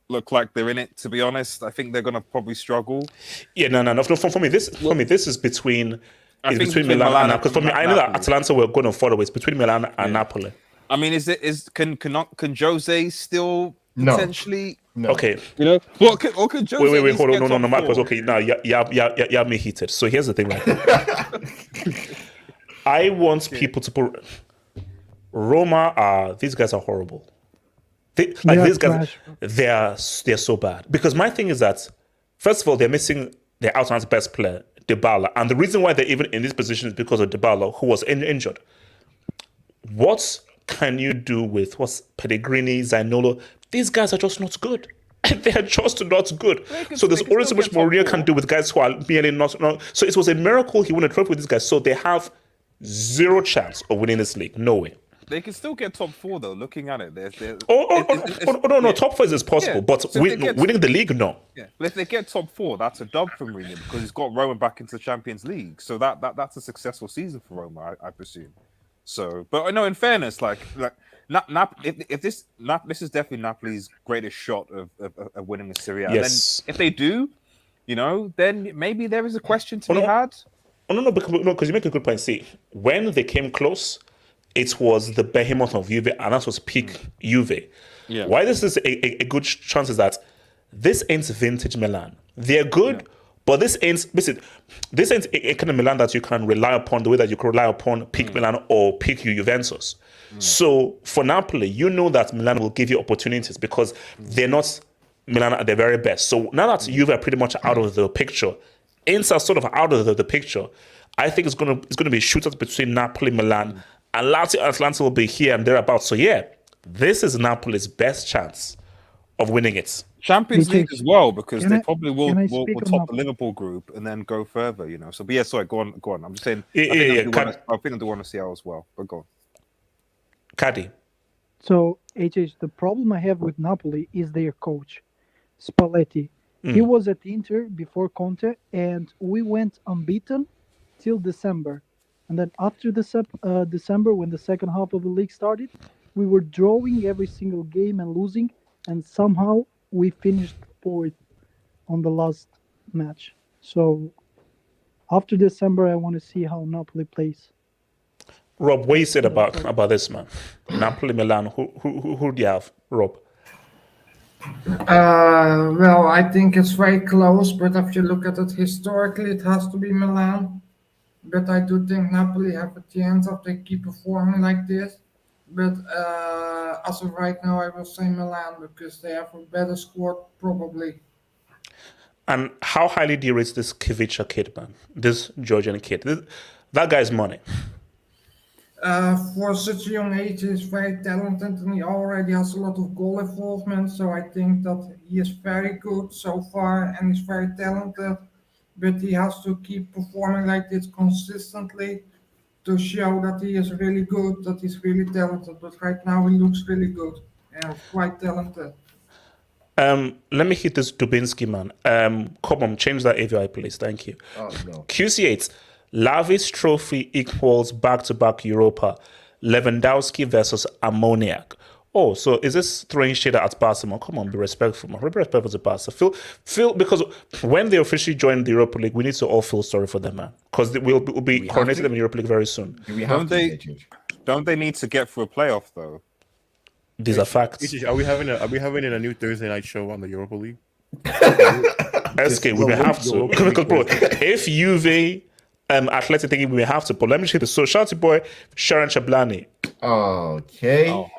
look like they're in it, to be honest. I think they're going to probably struggle. Yeah, no. For me, this is between Milan and Napoli. Because for me, I know that Atalanta were going to follow. It's between Milan and Napoli. I mean, can Jose still potentially? No. Okay. What can Jose? Wait, hold on, no, Marcos. Okay, now you have me heated. So here's the thing, right? I want people to put Roma. These guys are horrible. These guys, they're so bad. Because my thing is that, first of all, they're missing their out-and-out best player, Dybala, and the reason why they're even in this position is because of Dybala, who was injured. What can you do with Pellegrini, Zaniolo? These guys are just not good. They are just not good. So there's only so much Mourinho can do with guys who are merely not. So it was a miracle he won a trophy with these guys. So they have zero chance of winning this league. No way. They can still get top 4 though. Looking at it, no, top 4 is possible, but winning the league, no. Yeah, but if they get top 4, that's a dub for Mourinho because he's got Roma back into the Champions League. So that's a successful season for Roma, I presume. So, but no, in fairness, if this is definitely Napoli's greatest shot of winning the Serie. Yes. And then if they do, then maybe there is a question to be had. No, because you make a good point. See, when they came close, it was the behemoth of Juve, and that was peak Juve. Yeah. Why this is a good chance is that this ain't vintage Milan. They're good, but this ain't a kind of Milan that you can rely upon the way that you can rely upon peak Milan or peak Juventus. So for Napoli, you know that Milan will give you opportunities because they're not Milan at their very best. So now that Juve are pretty much out of the picture, Inter sort of out of the picture, I think it's gonna be shootouts between Napoli, Milan, and Atlanta will be here and thereabouts. So yeah, this is Napoli's best chance of winning it. Champions League as well, because they probably will top the Liverpool group and then go further, So, but yeah, sorry, go on. I'm just saying, I think they want to see how as well, but go on. Caddy. So, HH, the problem I have with Napoli is their coach, Spalletti. He was at Inter before Conte, and we went unbeaten till December. And then after December, when the second half of the league started, we were drawing every single game and losing, and somehow we finished fourth on the last match. So after December, I want to see how Napoli plays. Rob, what you said about this, man? Napoli, Milan, who do you have, Rob? Well, I think it's very close, but if you look at it historically, it has to be Milan. But I do think Napoli have a chance if they keep performing like this. But as of right now, I will say Milan because they have a better squad, probably. And how highly do you rate this Kivica kid, man? This Georgian kid? That guy's money. For such a young age, he's very talented and he already has a lot of goal involvement. So I think that he is very good so far and he's very talented. But he has to keep performing like this consistently to show that he is really good, that he's really talented. But right now he looks really good and quite talented. Let me hit this Dubinsky man. Come on, change that AVI, please. Thank you. Oh no. QC8. Lavish trophy equals back-to-back Europa. Lewandowski versus Ammoniac. Oh, so is this throwing shade at Barca? Come on, be respectful, man. Be respectful to Barca. Feel because when they officially join the Europa League, we need to all feel sorry for them, man. Because we'll be coronating them in the Europa League very soon. Don't they need to get through a playoff though? These are facts. Are we having a new Thursday night show on the Europa League? SK, we may have to. Because, bro, if Juve, Athletic thinking we may have to, but let me just hit the so shout out to boy Sharon Chablani. Okay. Oh.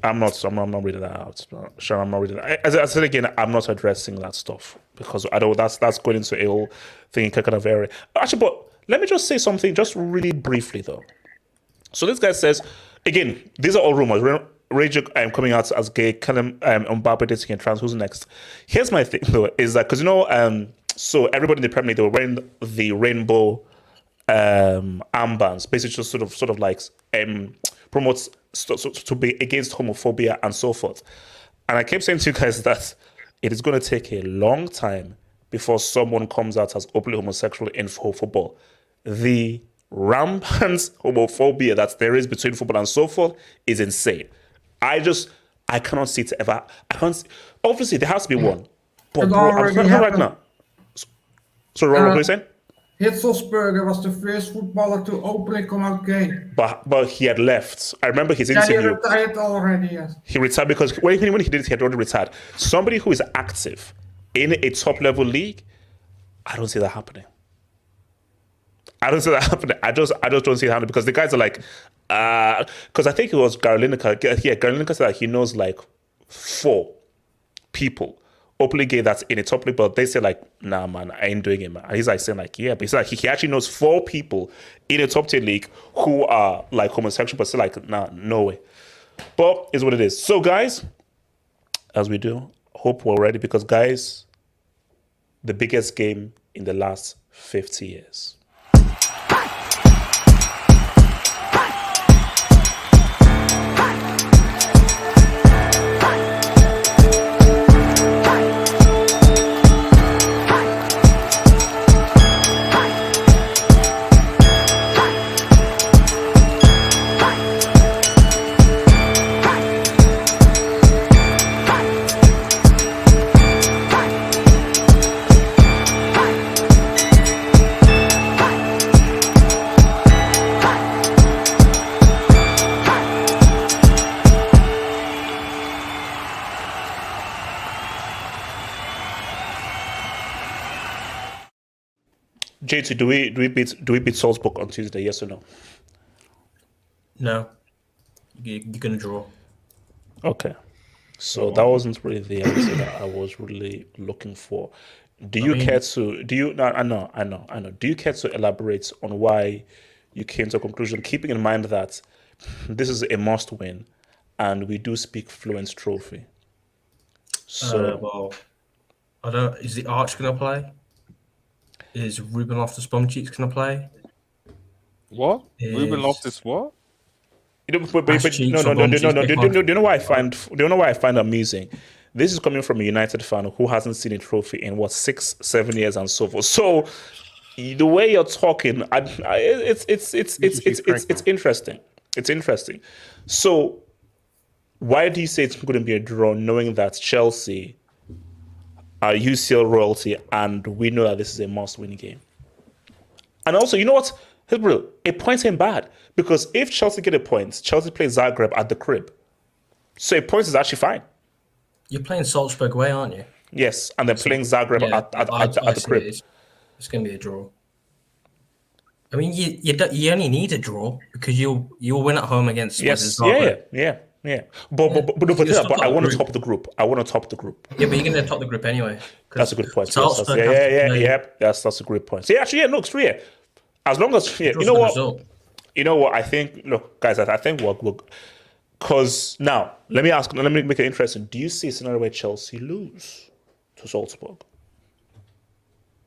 I'm not reading that out. Sharon, I'm not reading that. As I said again, I'm not addressing that stuff because I don't. That's going into a whole thing kind of area. Actually, but let me just say something, just really briefly though. So this guy says, again, these are all rumors. Rage coming out as gay, Callum Mbappe dating and trans. Who's next? Here's my thing though, is that because so everybody in the Premier League, they were wearing the rainbow armbands, basically just sort of like promotes to be against homophobia and so forth. And I kept saying to you guys that it is going to take a long time before someone comes out as openly homosexual in football. The rampant homophobia that there is between football and so forth is insane. I cannot see it ever. Obviously, there has to be one. But bro, I'm right now. So, Ron, what are you saying? Hitzelsberger was the first footballer to openly come out gay. But he had left. I remember his interview. He retired already, yes. He retired because when he did it, he had already retired. Somebody who is active in a top-level league, I don't see that happening. I just don't see it happening because the guys are like, because I think it was Gary Lineker. Yeah, Gary Lineker said that he knows like 4 people openly gay that's in a top league, but they say like, nah, man, I ain't doing it, man. And he's like saying like, yeah, but he's like he actually knows 4 people in a top tier league who are like homosexual, but still like, nah, no way. But it's what it is. So guys, as we do, hope we're ready because guys, the biggest game in the last 50 years. JT, do we beat Salzburg on Tuesday? Yes or no? No. You're gonna draw. Okay. So that wasn't really the answer that I was really looking for. Do you care to I know. Do you care to elaborate on why you came to a conclusion, keeping in mind that this is a must win and we do speak fluent trophy? So well, I don't is the Arch gonna play? Is Ruben Loftus-Cheek going to play? What? Ruben Loftus what? No. Do you know why I find amusing? This is coming from a United fan who hasn't seen a trophy in 6-7 years and so forth. So the way you're talking, it's interesting. It's interesting. So why do you say it's going to be a draw, knowing that Chelsea are UCL royalty, and we know that this is a must-win game? And also, you know what? A point ain't bad, because if Chelsea get a point, Chelsea plays Zagreb at the crib. So a point is actually fine. You're playing Salzburg away, aren't you? Yes, and they're playing Zagreb at the crib. It's going to be a draw. I mean, you only need a draw because you'll win at home against Zagreb. Yeah. But I want to top the group. Yeah, but you're going to top the group anyway. That's a good point. That's a great point. So, it's true. As long as you know what I think. Look, guys, I think we're because now let me make it interesting. Do you see a scenario where Chelsea lose to Salzburg?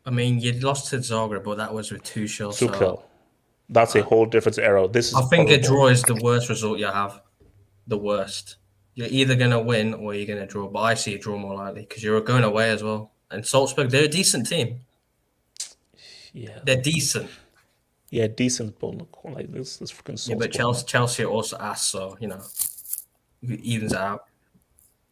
I mean, you lost to Zagreb, but that was with Tuchel. So that's a whole different era. I think a draw is the worst result you have. The worst. you're either going to win or you're going to draw. But I see a draw more likely because you're going away as well. And Salzburg, they're a decent team. Yeah, they're decent. Yeah, decent, but look, like this freaking Salzburg. Yeah, but Chelsea are also ass, so you know, it evens it out.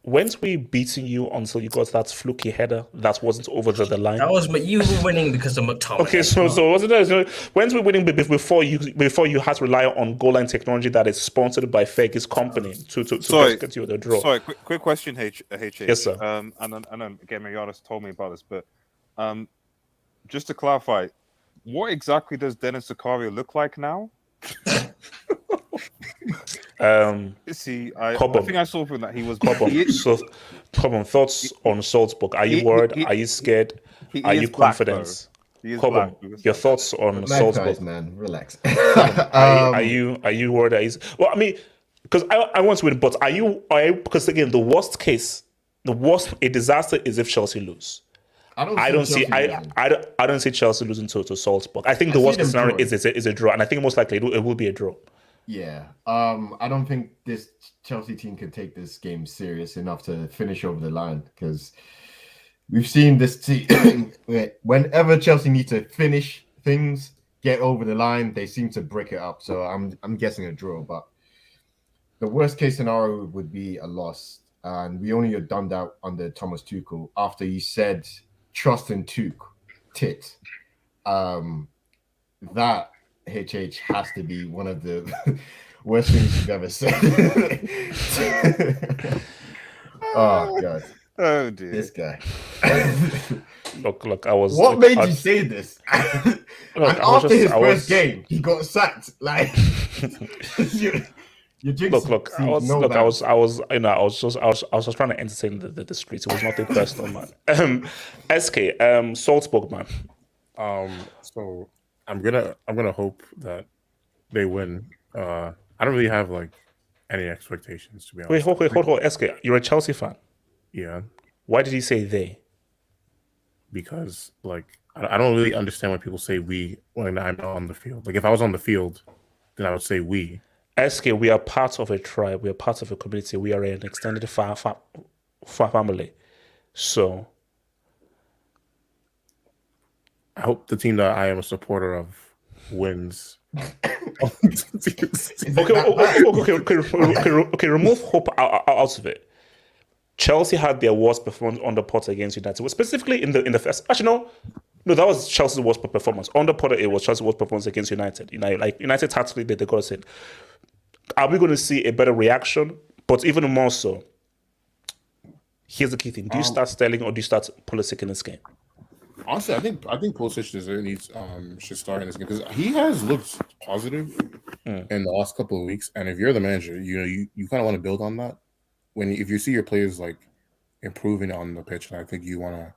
Weren't we beating you until you got that fluky header that wasn't over the line? That was, but you were winning because of McTominay. Okay, so wasn't that? Weren't we winning before you had to rely on goal line technology that is sponsored by Fergie's company to get you the draw? Sorry, quick question, HH. Yes, sir. And then again, Marianas told me about this, but just to clarify, what exactly does Dennis Zakaria look like now? See, I think I saw from that he was. Cobham, thoughts on Salzburg? Are you worried? Are you scared? Are you confident? Cobham, your thoughts on Salzburg? Man, relax. Are you worried? Well, I mean, because I want to win, but are you? Because again, a disaster is if Chelsea lose. I don't see Chelsea losing to Salzburg. I think the worst case scenario is a draw, and I think most likely it will be a draw. Yeah, I don't think this Chelsea team can take this game serious enough to finish over the line because we've seen this team. Whenever Chelsea need to finish things, get over the line, they seem to break it up. So I'm guessing a draw, but the worst case scenario would be a loss, and we only have done that under Thomas Tuchel after he said trust in Tit. That HH has to be one of the worst things you've ever said. Oh god. Oh dear. This guy. Look, I was. What made you say this? After his first game, he got sacked. Like Look, I was just trying to entertain the streets. It was nothing personal, man. SK, Salzburg, man. So I'm gonna hope that they win. I don't really have like any expectations, to be honest. Wait, hold. SK, you're a Chelsea fan. Yeah. Why did he say they? Because like I don't really understand why people say we when I'm not on the field. Like if I was on the field, then I would say we. SK, we are part of a tribe. We are part of a community. We are an extended family. So I hope the team that I am a supporter of wins. Okay. Remove hope out of it. Chelsea had their worst performance on the Potter against United, specifically in the first. Actually, no, that was Chelsea's worst performance on the Potter. It was Chelsea's worst performance against United. United tactically they got us in. Are we going to see a better reaction? But even more so, here's the key thing: do you start Sterling or do you start Pulisic in this game? Honestly, I think Pulisic should start in this game because he has looked positive in the last couple of weeks. And if you're the manager, you kind of want to build on that. If you see your players like improving on the pitch, and I think you want to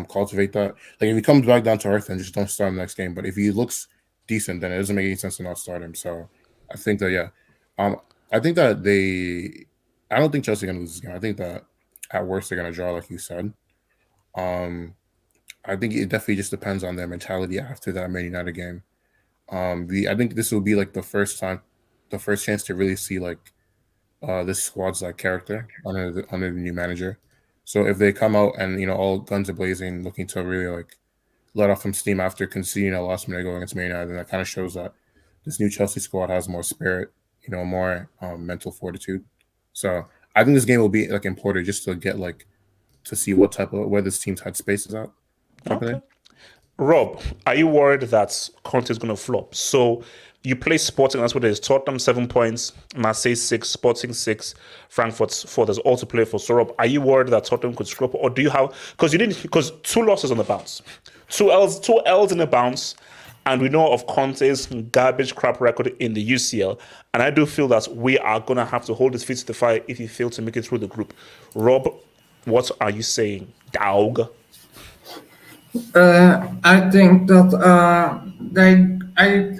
cultivate that. Like if he comes back down to earth, then just don't start him the next game. But if he looks decent, then it doesn't make any sense to not start him. So I think that I think that I don't think Chelsea are gonna lose this game. I think that at worst they're gonna draw, like you said. I think it definitely just depends on their mentality after that Man United game. I think this will be like the first chance to really see like this squad's like character under the new manager. So if they come out and all guns are blazing, looking to really like let off some steam after conceding a last minute goal against Man United, then that kind of shows that this new Chelsea squad has more spirit, more mental fortitude. So I think this game will be like important just to get like to see where this team's headspace is at. Okay. Rob, are you worried that Conte is going to flop? So you play Sporting, that's what it is. Tottenham 7 points, Marseille 6, Sporting 6, Frankfurt 4. There's all to play for. So Rob, are you worried that Tottenham could screw up, or do you have because 2 losses on the bounce, 2 L's in the bounce, and we know of Conte's garbage crap record in the UCL, and I do feel that we are going to have to hold his feet to the fire if he fails to make it through the group. Rob, what are you saying, dog? I think that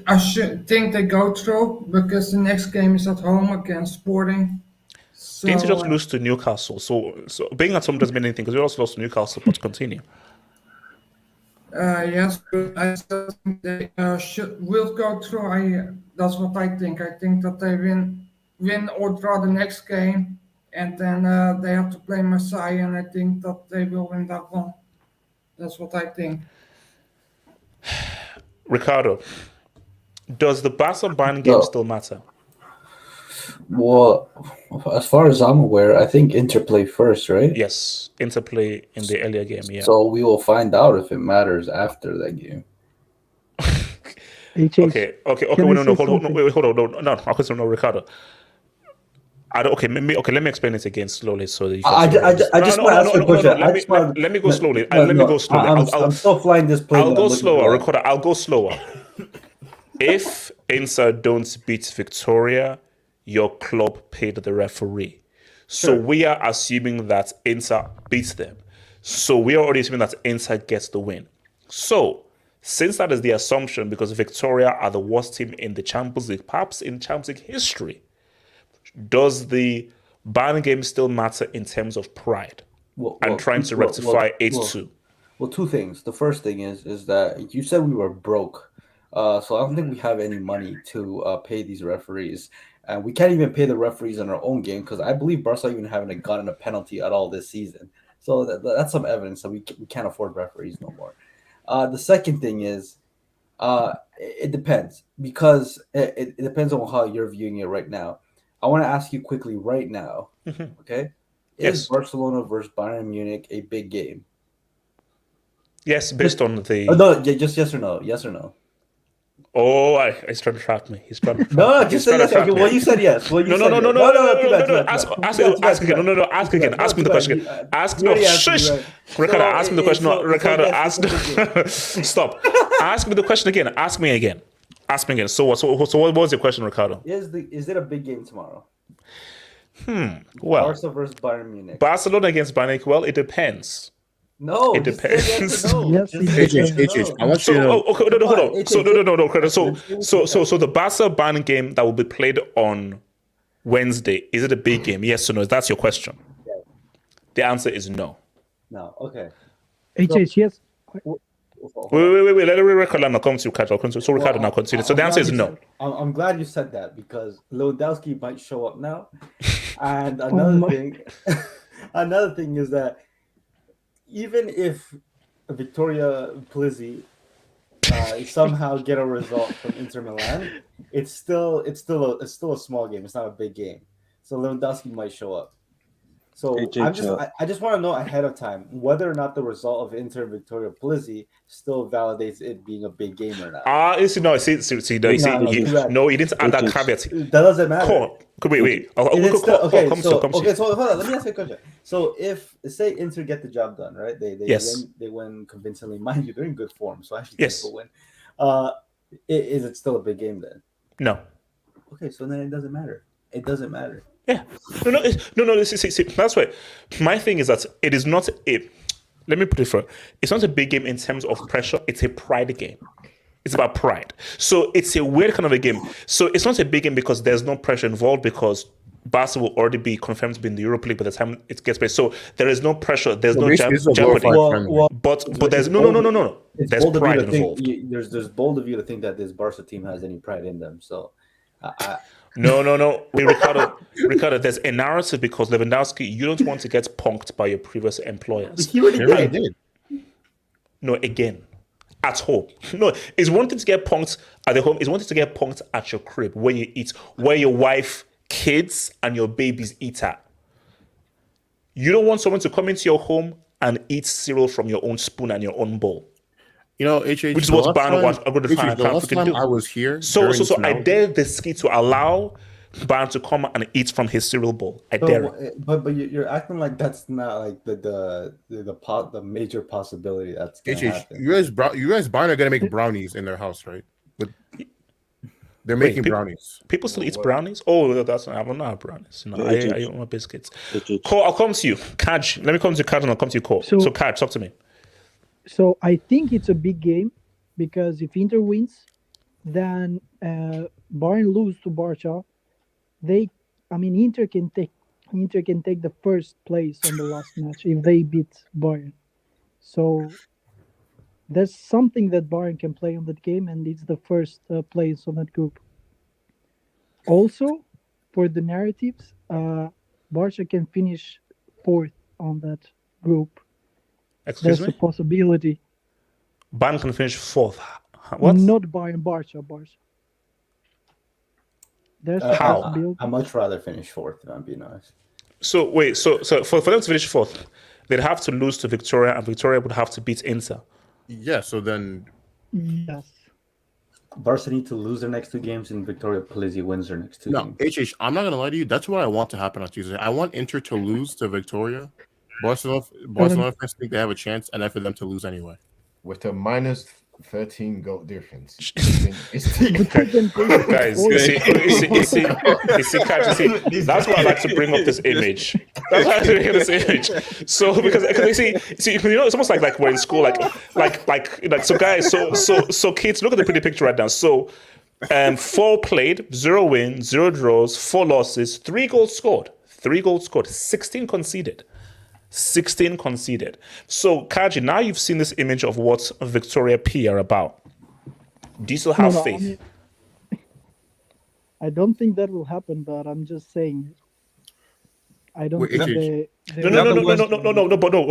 I should think they go through because the next game is at home against Sporting. So, didn't you just lose to Newcastle? So being at home doesn't mean anything because you also lost to Newcastle. But continue. Yes, but I still think they will go through. That's what I think. I think that they win or draw the next game, and then they have to play Messiah, and I think that they will win that one. That's what I think. Ricardo, does the Barca-Bayern game still matter? Well, as far as I'm aware, I think Inter play first, right? Yes, Inter play in the earlier game, yeah. So we will find out if it matters after that game. Okay, hold on, no, Ricardo. Let me explain it again slowly so that you can. I just want to ask you a question. Let me go slowly. Let me go slowly. I'm still flying this plane. I'll go slower, Ricardo. I'll go slower. If Inter don't beat Victoria, your club paid the referee. So we are assuming that Inter beats them. So we are already assuming that Inter gets the win. So since that is the assumption, because Victoria are the worst team in the Champions League, perhaps in Champions League history, does the Bayern game still matter in terms of pride and trying to rectify 8-2? Well, two things. The first thing is that you said we were broke. So I don't think we have any money to pay these referees. And we can't even pay the referees in our own game because I believe Barca even haven't gotten a penalty at all this season. So that's some evidence that we can't afford referees no more. The second thing is it depends because it depends on how you're viewing it right now. I want to ask you quickly right now, okay? Is Barcelona versus Bayern Munich a big game? Yes, based on the... no, just yes or no. Yes or no. Oh, he's trying to trap me. He's trying to trap me. No, just say yes. Okay, well, you said yes. Well, you no. Ask again. No, ask again. No, ask me the question again. Ricardo, ask me the question. No, Ricardo, stop. Ask me the question again. Ask me again. So what was your question, Ricardo? Is it a big game tomorrow? Well, Barca versus Bayern Munich. Barcelona against Bayern Munich. Well, it depends. No, it depends. Yes or no. I want you to know. Okay, hold on. So the Barca Bayern game that will be played on Wednesday, is it a big game? Yes or no? That's your question. Yeah. The answer is no. No. Okay. yes. Wait. Let Ricardo now come to Ricardo. So Ricardo now continue. So the answer is no. I'm glad you said that because Lewandowski might show up now. And another thing is that even if Victoria Plizzi somehow get a result from Inter Milan, it's still a small game. It's not a big game. So Lewandowski might show up. So I just want to know ahead of time whether or not the result of Inter Victoria Plizzi still validates it being a big game or not. You didn't add that caveat. That doesn't matter. Wait. So hold on. Let me ask you a question. So if say Inter get the job done, right? They win convincingly. Mind you, they're in good form, so I actually think they'll win. Is it still a big game then? No. Okay, so then it doesn't matter. It doesn't matter. Yeah. No. See, that's why. My thing is that it is not a. Let me put it for. It's not a big game in terms of pressure. It's a pride game. It's about pride. So it's a weird kind of a game. So it's not a big game because there's no pressure involved because Barca will already be confirmed to be in the Europa League by the time it gets played. So there is no pressure. There's no jeopardy. But there's no. There's pride involved. There's bold of you to think that this Barca team has any pride in them. So. No. Ricardo, there's a narrative because Lewandowski, you don't want to get punked by your previous employers. He really did. No, again, at home. No, it's one thing to get punked at the home. It's one thing to get punked at your crib where you eat, where your wife, kids, and your babies eat at. You don't want someone to come into your home and eat cereal from your own spoon and your own bowl. You know, which is what Bayern was going to find. The last time I was here, so I dare the ski to allow Bayern to come and eat from his cereal bowl. I dare it. But you're acting like that's not like the major possibility that's going to happen. You guys Bayern are going to make brownies in their house, right? They're making brownies. People still eat brownies? Oh, that's I don't know brownies. No, I don't want biscuits. Cole, I'll come to you. Kaj, let me come to Kaj and I'll come to you, Cole. So Kaj, talk to me. So I think it's a big game because if Inter wins, then Bayern lose to Barca. Inter can take the first place on the last match if they beat Bayern. So there's something that Bayern can play on that game, and it's the first place on that group. Also, for the narratives, Barca can finish fourth on that group. Excuse That's me? a possibility. Bayern can finish fourth. What? Not Bayern, Barca. There's a How? possibility. I'd much rather finish fourth, if I'm being honest. So wait, so for them to finish fourth, they'd have to lose to Victoria, and Victoria would have to beat Inter. Yeah, so then Yes. Barca need to lose their next 2 games, and Victoria Polizzi wins their next 2 no, games. I'm not gonna lie to you. That's what I want to happen on Tuesday. I want Inter to lose to Victoria. Barcelona fans think they have a chance, and then for them to lose anyway. With a minus 13 goal difference. Guys, you see, that's why I like to bring up this image. That's why I like to bring up this image. So because you see, it's almost like we're in school, like so guys, so kids, look at the pretty picture right now. So 4 played, 0 wins, 0 draws, 4 losses, 3 goals scored, 16 conceded. 16 conceded. So, Kaji, now you've seen this image of what Victoria P are about. Do you still have faith? I don't think that will happen, but I'm just saying. I don't think they. No,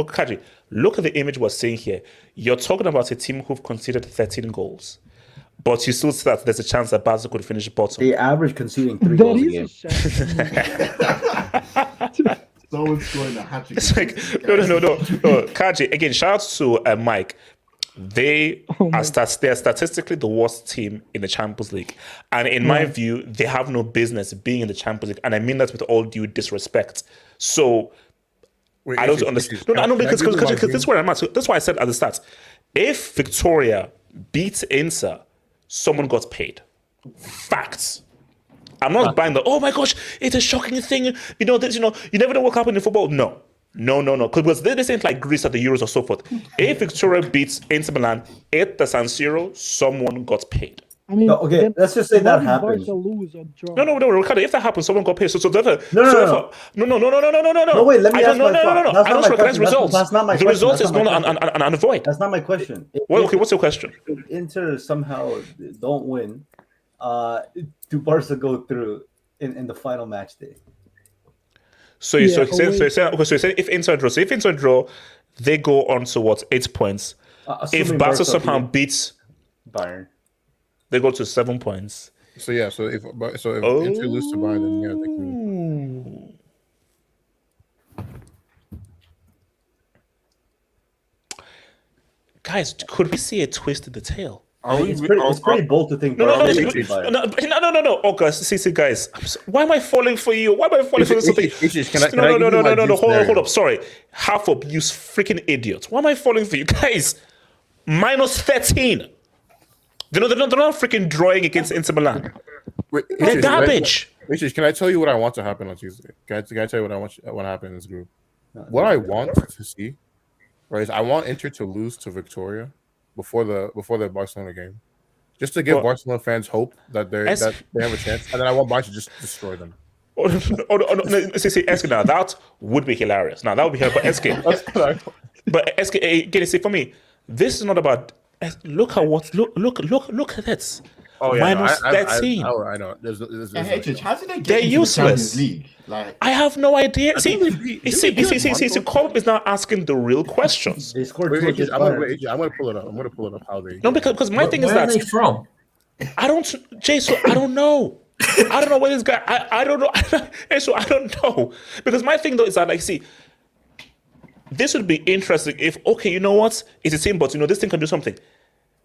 Kaji, look at the image we're seeing here. You're talking about a team who've conceded 13 goals, but you still see that there's a chance that Barca could finish bottom. They average conceding 3 goals a game. Someone's scoring a hat trick. It's like no. Kaji, again, shout out to Mike. They are statistically the worst team in the Champions League, and in my view, they have no business being in the Champions League, and I mean that with all due disrespect. So I don't understand. Because this is where I'm at. So that's why I said at the start, if Victoria beats Inter, someone got paid. Facts. I'm not buying the, oh my gosh, it's a shocking thing. You never know what happened in football. No. Because this ain't like Greece at the Euros or so forth. If Victoria beats Inter Milan at the San Siro, someone got paid. I mean, okay, let's just say that happens. No, Ricardo, if that happens, someone got paid. So No. No, wait, let me ask my No, I don't recognize results. That's not my the question. results is not an avoid. That's not my question. Okay, what's your question? If Inter somehow don't win, do Barca go through in the final match day? So you're saying if Inter draw, they go on to what, 8 points. If Barca somehow beats Bayern, they go to 7 points. So yeah, if Inter lose to Bayern, then yeah, they can. Guys, could we see a twist in the tail? It's pretty bold to think. No. Oh, guys, see, guys. Why am I falling for you? Why am I falling for something? No. Hold up. Sorry. Half up, you freaking idiot. Why am I falling for you, guys? Minus 13. They're not freaking drawing against Inter Milan. They're garbage. Can I tell you what I want to happen on Tuesday? Can I tell you what I want to happen in this group? What I want to see, right, is I want Inter to lose to Victoria before the Barcelona game, just to give Barcelona fans hope that they have a chance, and then I want Bayern to just destroy them. SK, now that would be hilarious. Now that would be hilarious. But SK, again, see, for me, this is not about. Look at this. Oh yeah, minus 13. I know. There's how did they get They're into useless. the Champions League? Like, I have no idea. See, Cobb is now asking the real questions. They scored I'm gonna pull it up. How they? No, because my thing is that where are they from? I don't know. I don't know where this guy. I don't know. And so I don't know, because my thing though is that, like, see, this would be interesting if, okay, you know what, it's a team, but this thing can do something.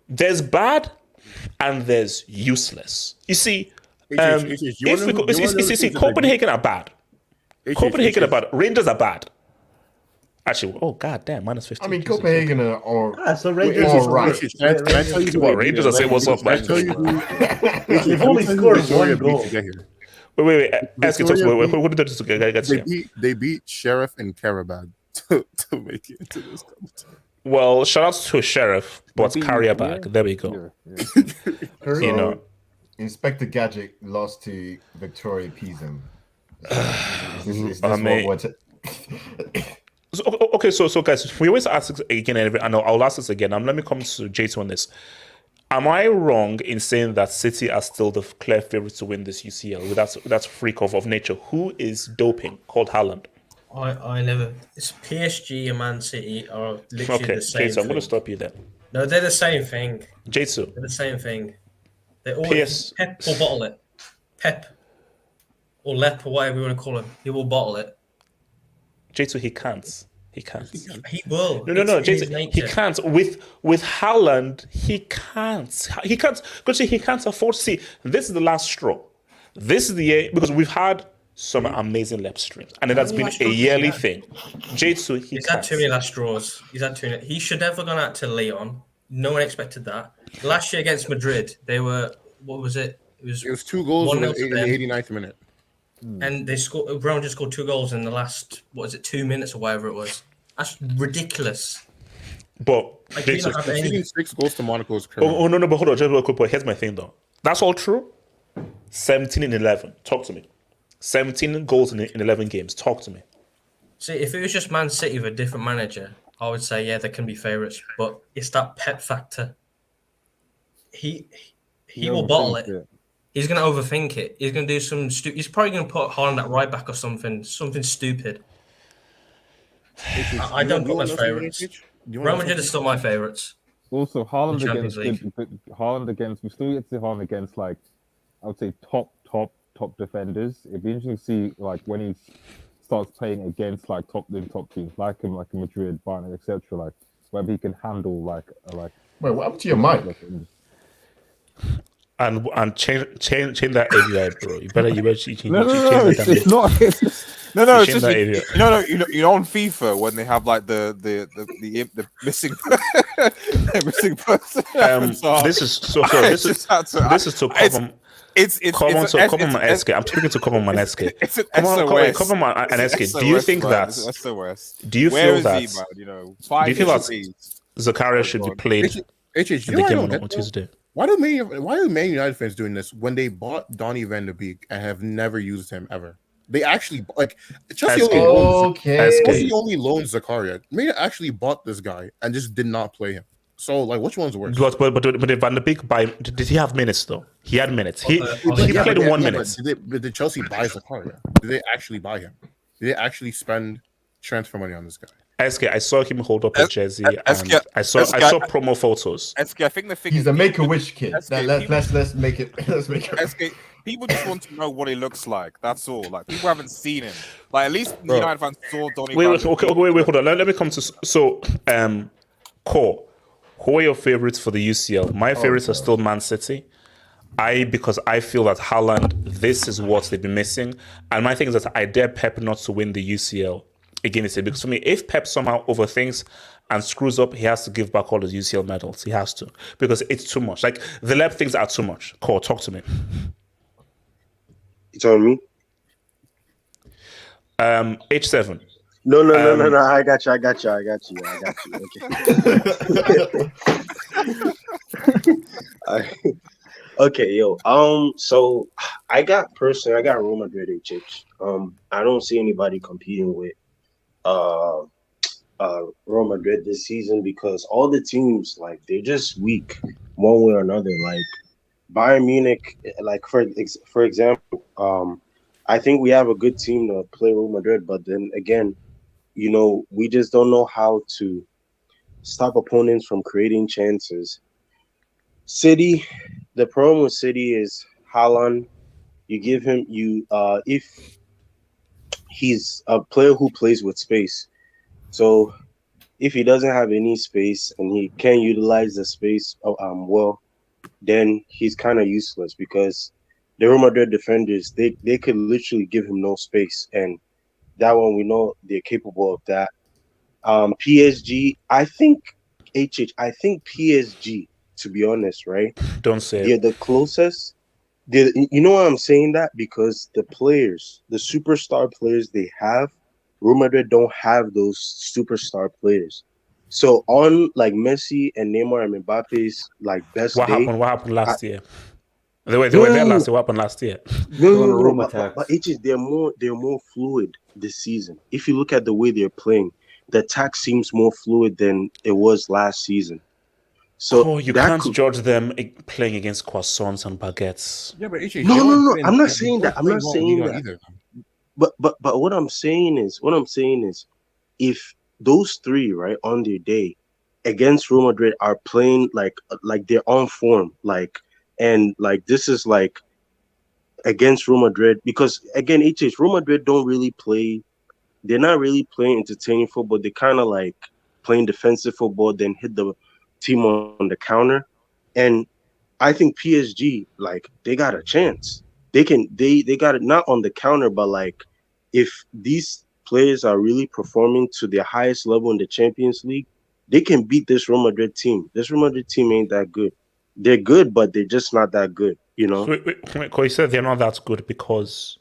There's bad and there's useless. You see, Copenhagen are bad. Copenhagen are bad. Rangers are bad. Actually, oh god damn, minus 15. I mean, Copenhagen are so Rangers all right. Can I tell you what Rangers are saying? What's up, man? They've only scored 1 goal. Wait. Ask it. What did they do? They beat Sheriff and Karabag to make it into this competition. Well, shout out to Sheriff, but carry a bag. There we go. Inspector Gadget lost to Victoria Pizem. Okay, so guys, we always ask this again, and I'll ask this again. Let me come to J2 on this. Am I wrong in saying that City are still the clear favourites to win this UCL with that freak of nature? Who is doping called Haaland? I never. It's PSG and Man City are literally the same. Okay, I'm going to stop you there. No, they're the same thing. Jitsu. They're the same thing. They always Pep will bottle it. Pep or Lep or whatever you want to call him, he will bottle it. Jitsu, he can't. He can't. He will. No, Jitsu, he can't. With Haaland, he can't. He can't. Because he can't afford. See, this is the last straw. This is the year because we've had some amazing left streams, and it has been a yearly thing. Jitsu, he's had too many last straws. He's had too many. He should never gone out to Leon. No one expected that. Last year against Madrid, they were. What was it? It was 2 goals in the 89th minute. And they scored. Brown just scored 2 goals in the last 2 minutes or whatever it was. That's ridiculous. But like, Jitsu, 6 goals to Monaco is crazy. Oh no, but hold on, just real quick. But here's my thing though. That's all true. 17 in 11. Talk to me. 17 goals in 11 games. Talk to me. See, if it was just Man City with a different manager, I would say yeah, they can be favourites. But it's that Pep factor. He will bottle it. He's going to overthink it. He's going to do some stupid. He's probably going to put Haaland at right back or something stupid. I don't put my favourites. Real Madrid is still my favourites. Also, Haaland against. We still get to see Haaland against like, I would say top defenders. It'd be interesting to see like when he starts playing against like top teams like him, like Madrid, Bayern, etc. Like whether he can handle like. Wait, what happened to your mic? And change that AVI, bro. You better change No, that. It's not. It's just AVI. you know on FIFA when they have like the missing missing person. This is to cover. Cover Maneske. I'm speaking to Cover Maneske. It's an SOS. Cover Maneske. Do you think that? Do you feel that? Do you feel that Zakaria should be played in the game on Tuesday? Why do Man United fans doing this when they bought Donny van de Beek and have never used him ever? They actually like Chelsea only loans Zakaria. Man actually bought this guy and just did not play him. So like, which one's worse? But Van de Beek did he have minutes though? He had minutes. He played 1 minute. Did Chelsea buy Zakaria? Did they actually buy him? Did they actually spend transfer money on this guy? SK, I saw him hold up a jersey. I saw promo photos. SK, I think the thing he's a Make-A-Wish kid. Let's make it. SK, people just want to know what he looks like. That's all. Like people haven't seen him. Like at least United fans saw Donny. Wait, hold on. Let me come to Core. Who are your favorites for the UCL? My favorites are still Man City. Because I feel that Haaland, this is what they've been missing. And my thing is that I dare Pep not to win the UCL again. Because for me, if Pep somehow overthinks and screws up, he has to give back all his UCL medals. He has to. Because it's too much. Like, the lab things are too much. Cole, talk to me. You telling me? H7. No. I got you. Okay. Okay, yo. So I got Real Madrid HH. I don't see anybody competing with Real Madrid this season because all the teams, like, they're just weak one way or another. Like Bayern Munich, like for example, I think we have a good team to play Real Madrid, but then again, you know, we just don't know how to stop opponents from creating chances. City, the problem with City is Haaland. You give him if he's a player who plays with space. So if he doesn't have any space and he can't utilize the space well, then he's kind of useless because the Real Madrid defenders, they could literally give him no space, and that one we know they're capable of that. PSG, I think PSG, to be honest, right? Don't say they're the closest. You know why I'm saying that? Because the players, the superstar players they have, Real Madrid don't have those superstar players. So on like Messi and Neymar and Mbappe's like best What happened last year? They were there last year. What happened last year? But they're more fluid this season. If you look at the way they're playing, the attack seems more fluid than it was last season. So you can't judge them playing against croissants and baguettes. Yeah, but no. I'm not saying that. I'm not saying that. Either. But what I'm saying is, if those three, right, on their day against Real Madrid are playing like they're on form, and this is like against Real Madrid, because again, Real Madrid don't really play. They're not really playing entertaining football. They kind of like playing defensive football, then hit the team on the counter. And I think PSG, they got a chance. They got it not on the counter, but if these players are really performing to their highest level in the Champions League, they can beat this Real Madrid team. This Real Madrid team ain't that good. They're good, but they're just not that good, you know? Wait, you said they're not that good because...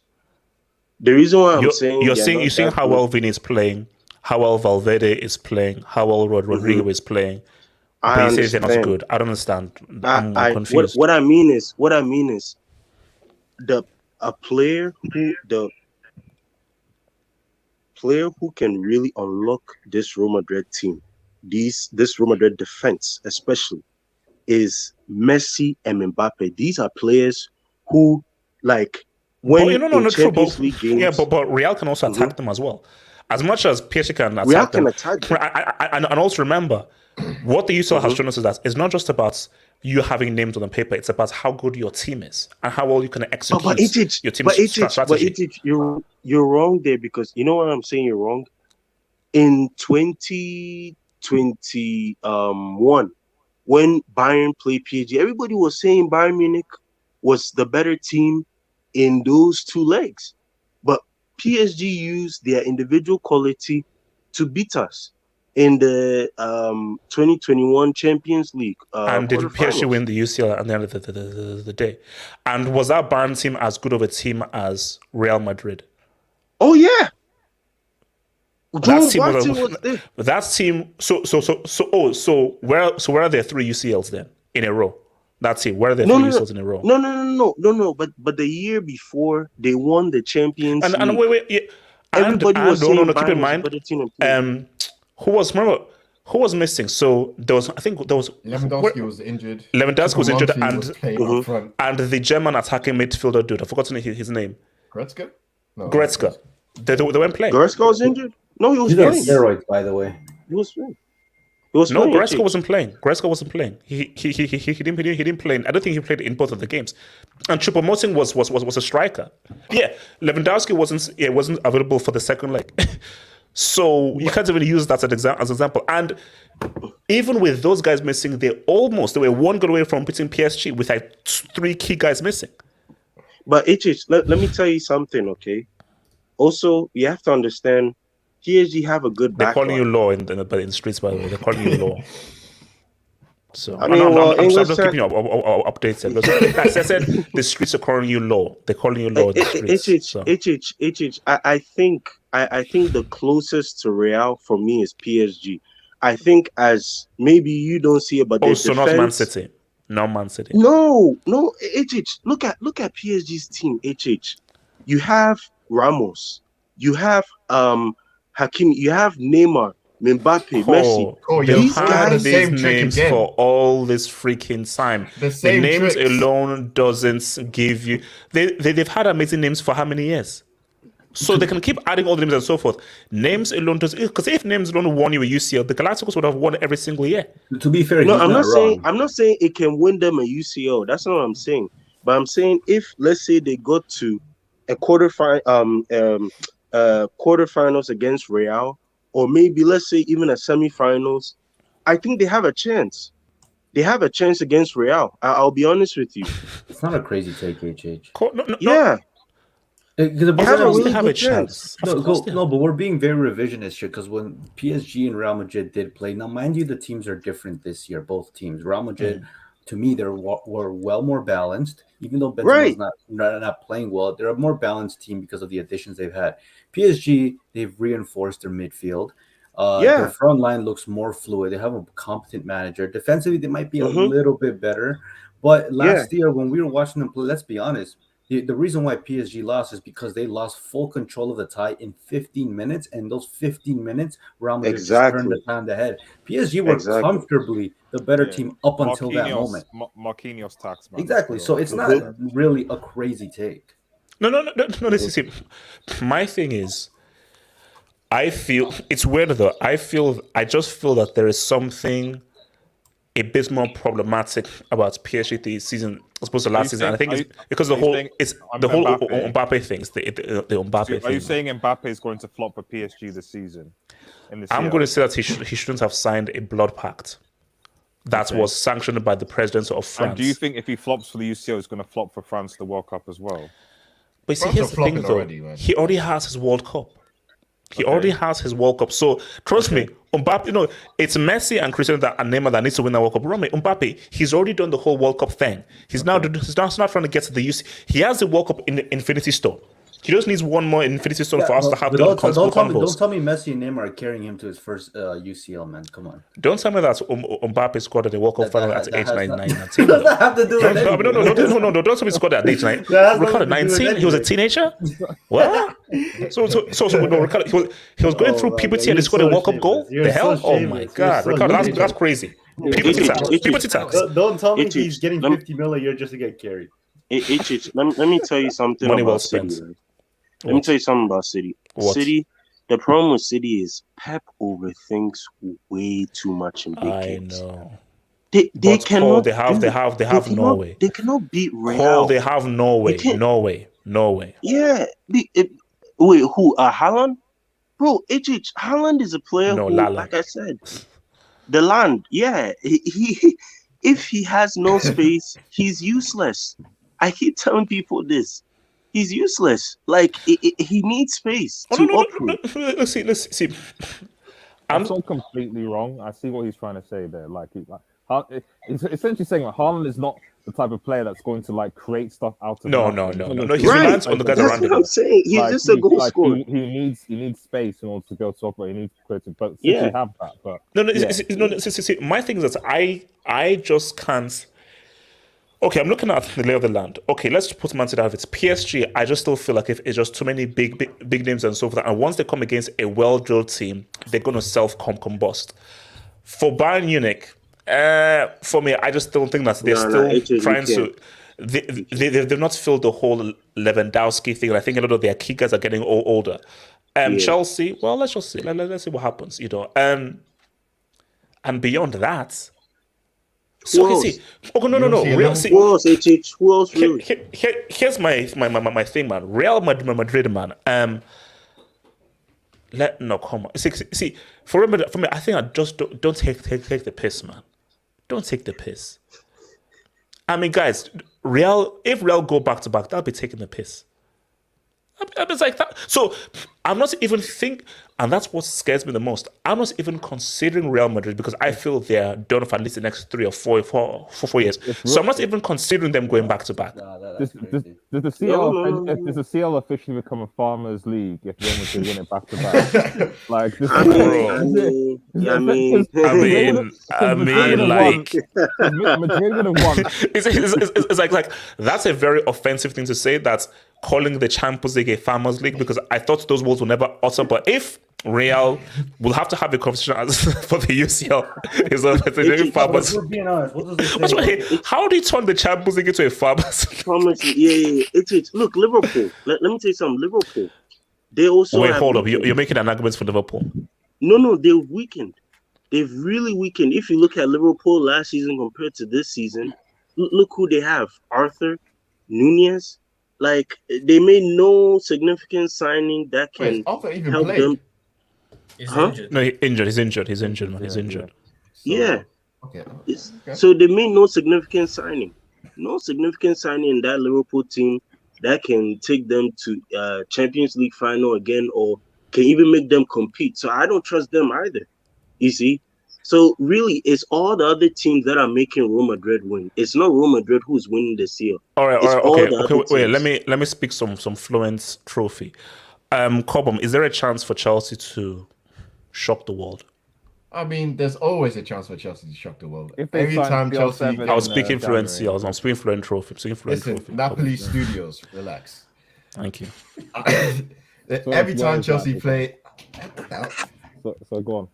The reason why I'm saying... You're seeing how well Vini is playing, how well Valverde is playing, how well Rodrigo is playing. But you say they're not good. I don't understand. I'm confused. What I mean is a player who can really unlock this Real Madrid team, this Real Madrid defense especially, is Messi and Mbappe. These are players who Champions League games, but Real can also attack them as well. As much as PSG can attack them. And also remember, what the UCL has shown us is that it's not just about you having names on the paper. It's about how good your team is and how well you can execute your team's strategy. You're wrong there, because you know what I'm saying. You're wrong. In 2021, when Bayern played PSG, everybody was saying Bayern Munich was the better team in those two legs, but PSG used their individual quality to beat us in the 2021 Champions League. And did PSG win the UCL at the end of the day? And was that Bayern team as good of a team as Real Madrid? Oh yeah, that team. So where are there 3 UCLs then in a row? That's it. Where are there 3 UCLs in a row? No. But the year before they won the Champions League. And wait. Yeah. Everybody was saying keep in mind. Who was missing? So there was Lewandowski was injured. Lewandowski was injured, and the German attacking midfielder dude. I've forgotten his name. Goretzka. No, Goretzka. They weren't playing. Goretzka was injured. No, he was playing. Steroids, by the way. He was playing. Goretzka wasn't playing. Goretzka wasn't playing. He didn't play. I don't think he played in both of the games. And Choupo-Moting was a striker. Yeah, Lewandowski wasn't available for the second leg. So you can't even use that as an example. And even with those guys missing, they were one goal away from beating PSG with 3 key guys missing. But let me tell you something, okay? Also, you have to understand, PSG have a good backline. They're calling you law in the streets, by the way. They're calling you law. So I'm just keeping you updated. As I said, the streets are calling you law. They're calling you law in the streets. I think the closest to Real for me is PSG. I think, as maybe you don't see it, but so not Man City. No Man City. No. Look at PSG's team. You have Ramos. You have Hakimi. You have Neymar, Mbappe, Messi. These guys, these names for all this freaking time. The names alone doesn't give you. They've had amazing names for how many years? So they can keep adding all the names and so forth. Names alone does, because if names alone won you a UCL, the Galacticos would have won every single year. To be fair, I'm not saying it can win them a UCL. That's not what I'm saying. But I'm saying, if let's say they go to a quarterfinals against Real, or maybe let's say even a semifinals, I think they have a chance. They have a chance against Real. I'll be honest with you. It's not a crazy take, HH. Yeah. Have a chance. No, but we're being very revisionist here, because when PSG and Real Madrid did play, now mind you, the teams are different this year. Both teams, Real Madrid, to me, were well more balanced. Even though Benzema's not playing well, they're a more balanced team because of the additions they've had. PSG, they've reinforced their midfield. Their front line looks more fluid. They have a competent manager. Defensively, they might be a little bit better. But last year, when we were watching them play, let's be honest, The reason why PSG lost is because they lost full control of the tie in 15 minutes, and those 15 minutes, Real Madrid just turned the time ahead. PSG were comfortably the better team up until that moment. Marquinhos tax, man. Exactly. So it's not really a crazy take. No. This is my thing is, I feel it's weird though. I just feel that there is something a bit more problematic about PSG this season as opposed to last season. And I think it's because the whole Mbappe things, the Mbappe thing. Are you saying Mbappe is going to flop for PSG this season? I'm going to say that he shouldn't have signed a blood pact that was sanctioned by the president of France. And do you think if he flops for the UCL, he's going to flop for France the World Cup as well? But see, here's the thing though. He already has his World Cup. He already has his World Cup. So trust me, Mbappe, it's Messi and Cristiano and Neymar that needs to win the World Cup. Mbappe, he's already done the whole World Cup thing. He's now trying to get to the UC. He has the World Cup in the Infinity Stone. He just needs one more Infinity Stone for us to have the don't tell me Messi and Neymar are carrying him to his first UCL, man. Come on. Don't tell me that Mbappe scored at the World Cup final at age 19. What does that have to do with anything? No, don't tell me he scored at age 19. Ricardo, 19? He was a teenager? What? So no, Ricardo, he was going through puberty and he scored a World Cup goal? The hell? Oh my God. Ricardo, that's crazy. Puberty tax. Don't tell me he's getting 50 million a year just to get carried. Let me tell you something about City. Right? Let me tell you something about City. City, the problem with City is Pep overthinks way too much in big games. I know. They cannot. They have Norway. They cannot beat Real. Paul, they have Norway. Norway. Yeah. Wait, who? Haaland? Bro, Haaland is a player who, like I said, the land. Yeah, he if he has no space, he's useless. I keep telling people this. He's useless. Like he needs space to operate. Let's see. I'm so completely wrong. I see what he's trying to say there. He's essentially saying that Haaland is not the type of player that's going to create stuff out of no. He's reliant on the guys around him. I'm saying. He's just a goal scorer. He needs space in order to go to operate. He needs creative. But City have that. But no. My thing is that I just can't. Okay, I'm looking at the lay of the land. Okay, let's put Man City out of it. PSG, I just still feel like if it's just too many big names and so forth, and once they come against a well-drilled team, they're going to self-combust. For Bayern Munich, for me, I just don't think that they're still trying to. They've not filled the whole Lewandowski thing. I think a lot of their key guys are getting older. Chelsea, well, let's just see. Let's see what happens. And beyond that. So who see, no. Who else? Really? Here's my thing, man. Real Madrid, man. Come on. See, for me, I think I just don't take the piss, man. Don't take the piss. I mean, guys, if Real go back to back, they'll be taking the piss. It's like that. So I'm not even and that's what scares me the most. I'm not even considering Real Madrid because I feel they're done for at least the next 3 or 4 years. So I'm not even considering them going back to back. Does the CL officially become a farmers' league if Real Madrid win it back to back? Madrid would have won. It's like that's a very offensive thing to say. That's calling the Champions League a farmers' league because I thought those words were never utter. But if Real will have to have a conversation for the UCL, is a farmers. Being honest, what does it how do you turn the Champions League into a farmers' league? It's look, Liverpool. Let me tell you something. Liverpool. They also hold up. You're making an argument for Liverpool. No, they've weakened. They've really weakened. If you look at Liverpool last season compared to this season, look who they have: Arthur, Nunez. Like they made no significant signing that can help them. He's injured. No, he's injured, man. He's injured. Yeah. Okay. So they made no significant signing. No significant signing in that Liverpool team that can take them to Champions League final again or can even make them compete. So I don't trust them either. You see? So really, it's all the other teams that are making Real Madrid win. It's not Real Madrid who's winning this year. All right, okay. Wait, let me speak some fluent trophy. Cobham, is there a chance for Chelsea to shock the world? I mean, there's always a chance for Chelsea to shock the world. If they Every sign time Chelsea, CR7 I was speaking January. fluency. I'm speaking fluent trophy. I'm speaking fluent listen, trophy. Napoli Studios, relax. Thank you. Every why time is that, Chelsea because- play, So go on.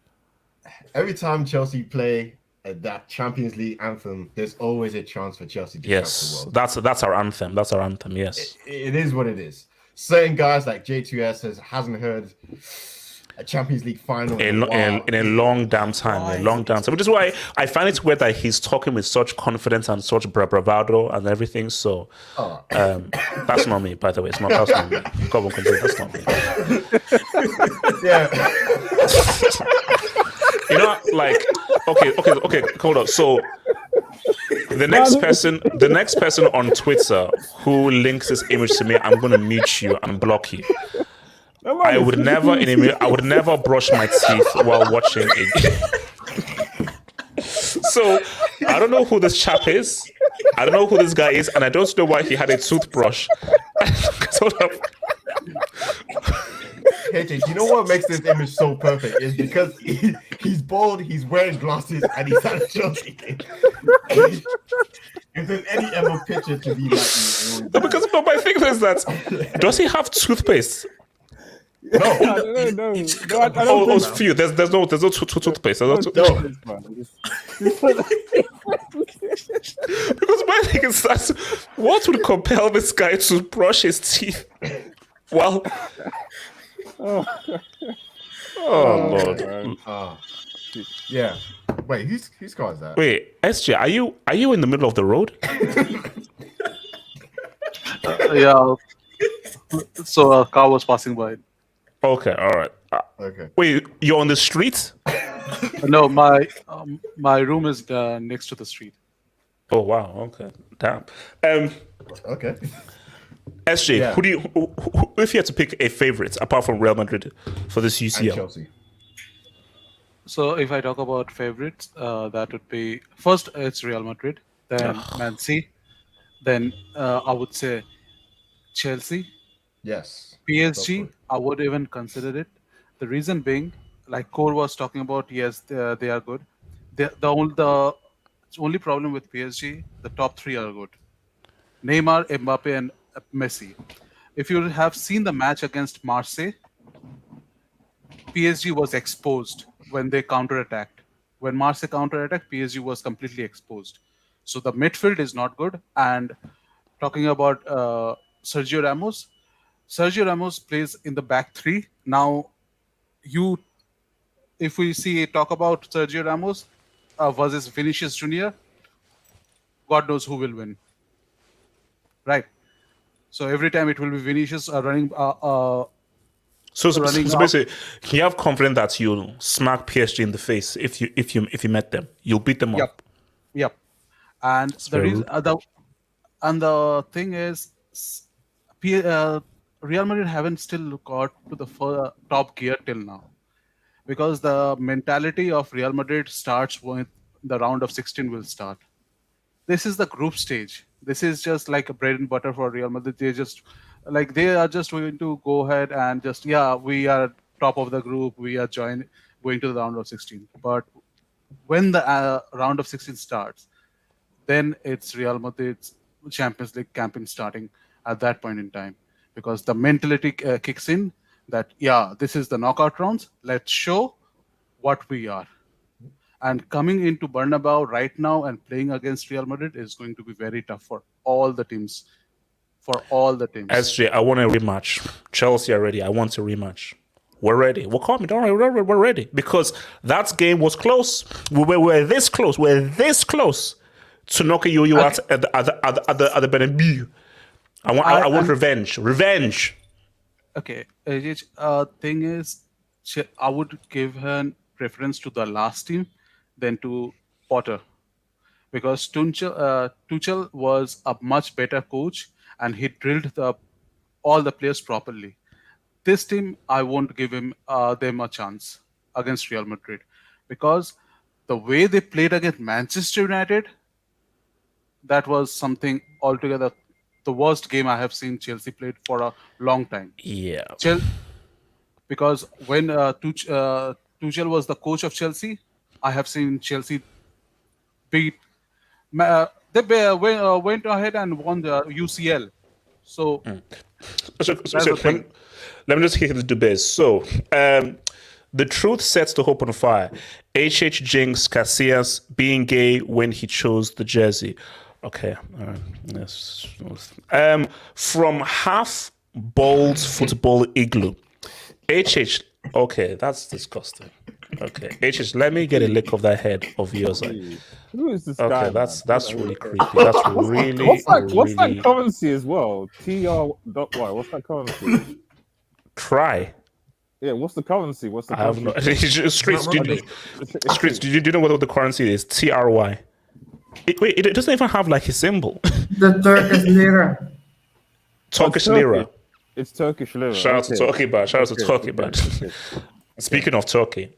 every time Chelsea play that Champions League anthem, there's always a chance for Chelsea to shock the Yes, world. that's our anthem. That's our anthem. Yes. It is what it is. Certain guys like J2S hasn't heard a Champions League final in In a long damn time, which is why I find it weird that he's talking with such confidence and such bravado and everything. So, that's not me, by the way. That's not me. Come on, continue. That's not me. Yeah. You know, like, okay, hold on. So, the next person on Twitter who links this image to me, I'm gonna mute you and block you. I would never brush my teeth while watching it. So I don't know who this chap is. I don't know who this guy is, and I don't know why he had a toothbrush. KJ, you know what makes this image so perfect is because he's bald, he's wearing glasses, and he's at a Chelsea game. If there's any ever picture to be like No, because my thing is that does he have toothpaste? No. I don't It's few. There's no toothpaste. Because my thing is that what would compel this guy to brush his teeth? Well, oh Lord. Yeah. Wait, whose car is that? Wait, SJ, are you in the middle of the road? Yeah. So a car was passing by. Okay, all right. Okay. Wait, you're on the street? No, my room is next to the street. Oh wow. Okay. Damn. Okay. SJ, Yeah. who if you had to pick a favorite apart from Real Madrid for this And UCL? Chelsea. So if I talk about favorites, that would be first it's Real Madrid, then Man City, then I would say Chelsea. Yes. PSG, I would even consider it. The reason being, like Core was talking about, yes, they are good. The only problem with PSG, the top three are good. Neymar, Mbappe, and Messi. If you have seen the match against Marseille, PSG was exposed when they counter-attacked. When Marseille counter-attacked, PSG was completely exposed. So the midfield is not good. And talking about Sergio Ramos plays in the back three. Now, if we talk about Sergio Ramos versus Vinicius Junior, God knows who will win, right? So every time it will be Vinicius running. So running basically, can you have confidence that you'll smack PSG in the face if you met them? You'll beat them up. Yep. And the thing is, Real Madrid haven't still got to the top gear till now, because the mentality of Real Madrid starts when the round of 16 will start. This is the group stage. This is just like a bread and butter for Real Madrid. They are just going to go ahead and we are top of the group. We are going to the round of 16. But when the round of 16 starts, then it's Real Madrid's Champions League campaign starting at that point in time, because the mentality kicks in that, this is the knockout rounds. Let's show what we are. And coming into Bernabeu right now and playing against Real Madrid is going to be very tough for all the teams. SJ, I want a rematch. Chelsea are ready. I want a rematch. We're ready. Well, call me. Don't worry. We're ready. Because that game was close. We're this close. We're this close to knocking you out at the Bernabeu. I want revenge. Revenge. Okay. Thing is, I would give her preference to the last team than to Potter, because Tuchel was a much better coach and he drilled all the players properly. This team, I won't give them a chance against Real Madrid, because the way they played against Manchester United, that was something altogether. The worst game I have seen Chelsea played for a long time. Yeah. Because when Tuchel Tuchel was the coach of Chelsea, I have seen Chelsea beat. They went ahead and won the UCL. So, let me just hear the debate. So, the truth sets the hope on fire. HH Jinx Casillas being gay when he chose the jersey. Okay. Yes. From Half Bald Football Igloo. HH. Okay, that's disgusting. Okay, HH, let me get a lick of that head of yours. Who is this okay, guy? That's really creepy. That's really what's that currency as well? TR. What's that currency? Try. Yeah, what's the currency? What's the I have currency? no. Streets, do you know what the currency is? TRY. It doesn't even have like a symbol. The Turkish lira. Turkish lira. It's Turkish lira. Shout out to Turkey, bud. Shout out to Turkey, bud. Speaking of Turkey.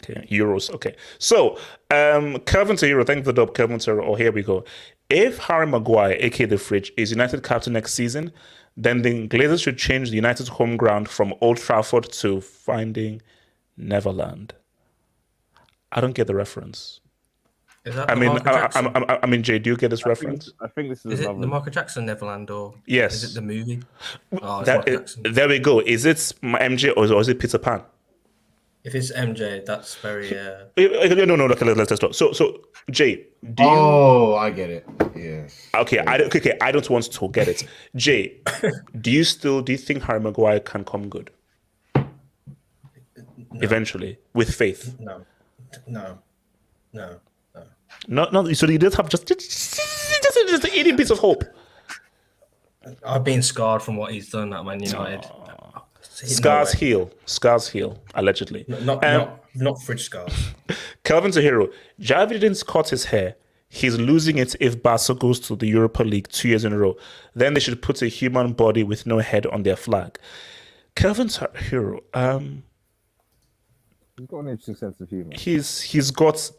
Okay, euros. Okay. So, Kelvin to Euro, thank you for the dub, Kelvin to Euro. Oh, here we go. If Harry Maguire, aka the Fridge, is United captain next season, then the Glazers should change the United's home ground from Old Trafford to Finding Neverland. I don't get the reference. Is that I mean, Jay, do you get this reference? I think this is it the Michael Jackson Neverland or yes? Is it the movie? Oh, there we go. Is it MJ or is it Peter Pan? If it's MJ, that's very. No. Okay, let's talk. So Jay, do you? Oh, I get it. Yes. Okay, I don't want to get it. Jay, do you think Harry Maguire can come good? No. Eventually, with faith. No. No. So you just have just an itty bit of hope. I've been scarred from what he's done at Man United. Scars heal, allegedly. Not fridge scars. Kelvin's a hero. Javi didn't cut his hair. He's losing it if Barca goes to the Europa League 2 years in a row. Then they should put a human body with no head on their flag. Kelvin's a hero. He's got an interesting sense of humor. He's got.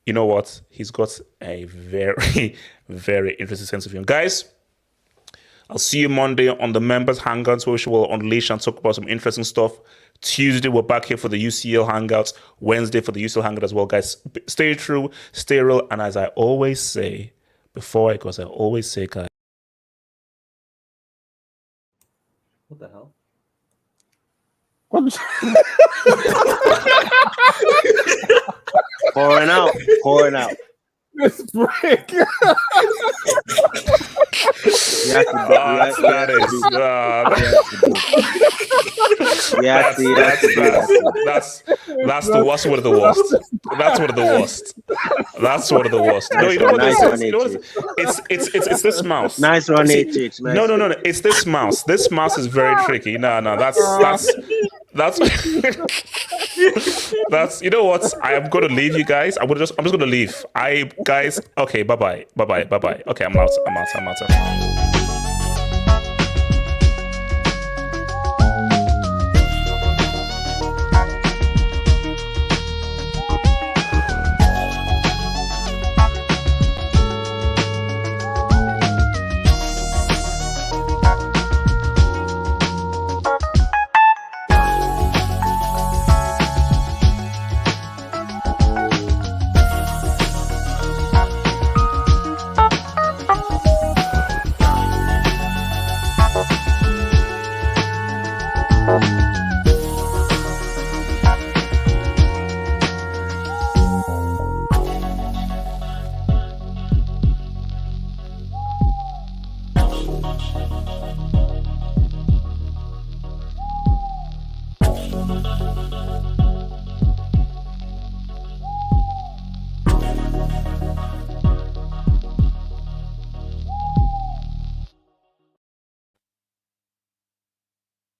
You know what? He's got a very, very interesting sense of humor. Guys, I'll see you Monday on the members hangouts, where we will unleash and talk about some interesting stuff. Tuesday, we're back here for the UCL hangouts. Wednesday for the UCL hangout as well, guys. Stay true, stay real, and as I always say, guys. What the hell? Pouring out. This break. That's the worst. One of the worst. That's one of the worst. That's one of the worst. No, you know what this is? You know what it's this mouse. Nice one, HH. No. It's this mouse. This mouse is very tricky. No. That's you know what? I am gonna leave you guys. I'm just gonna leave. Okay, bye bye. Okay, I'm out.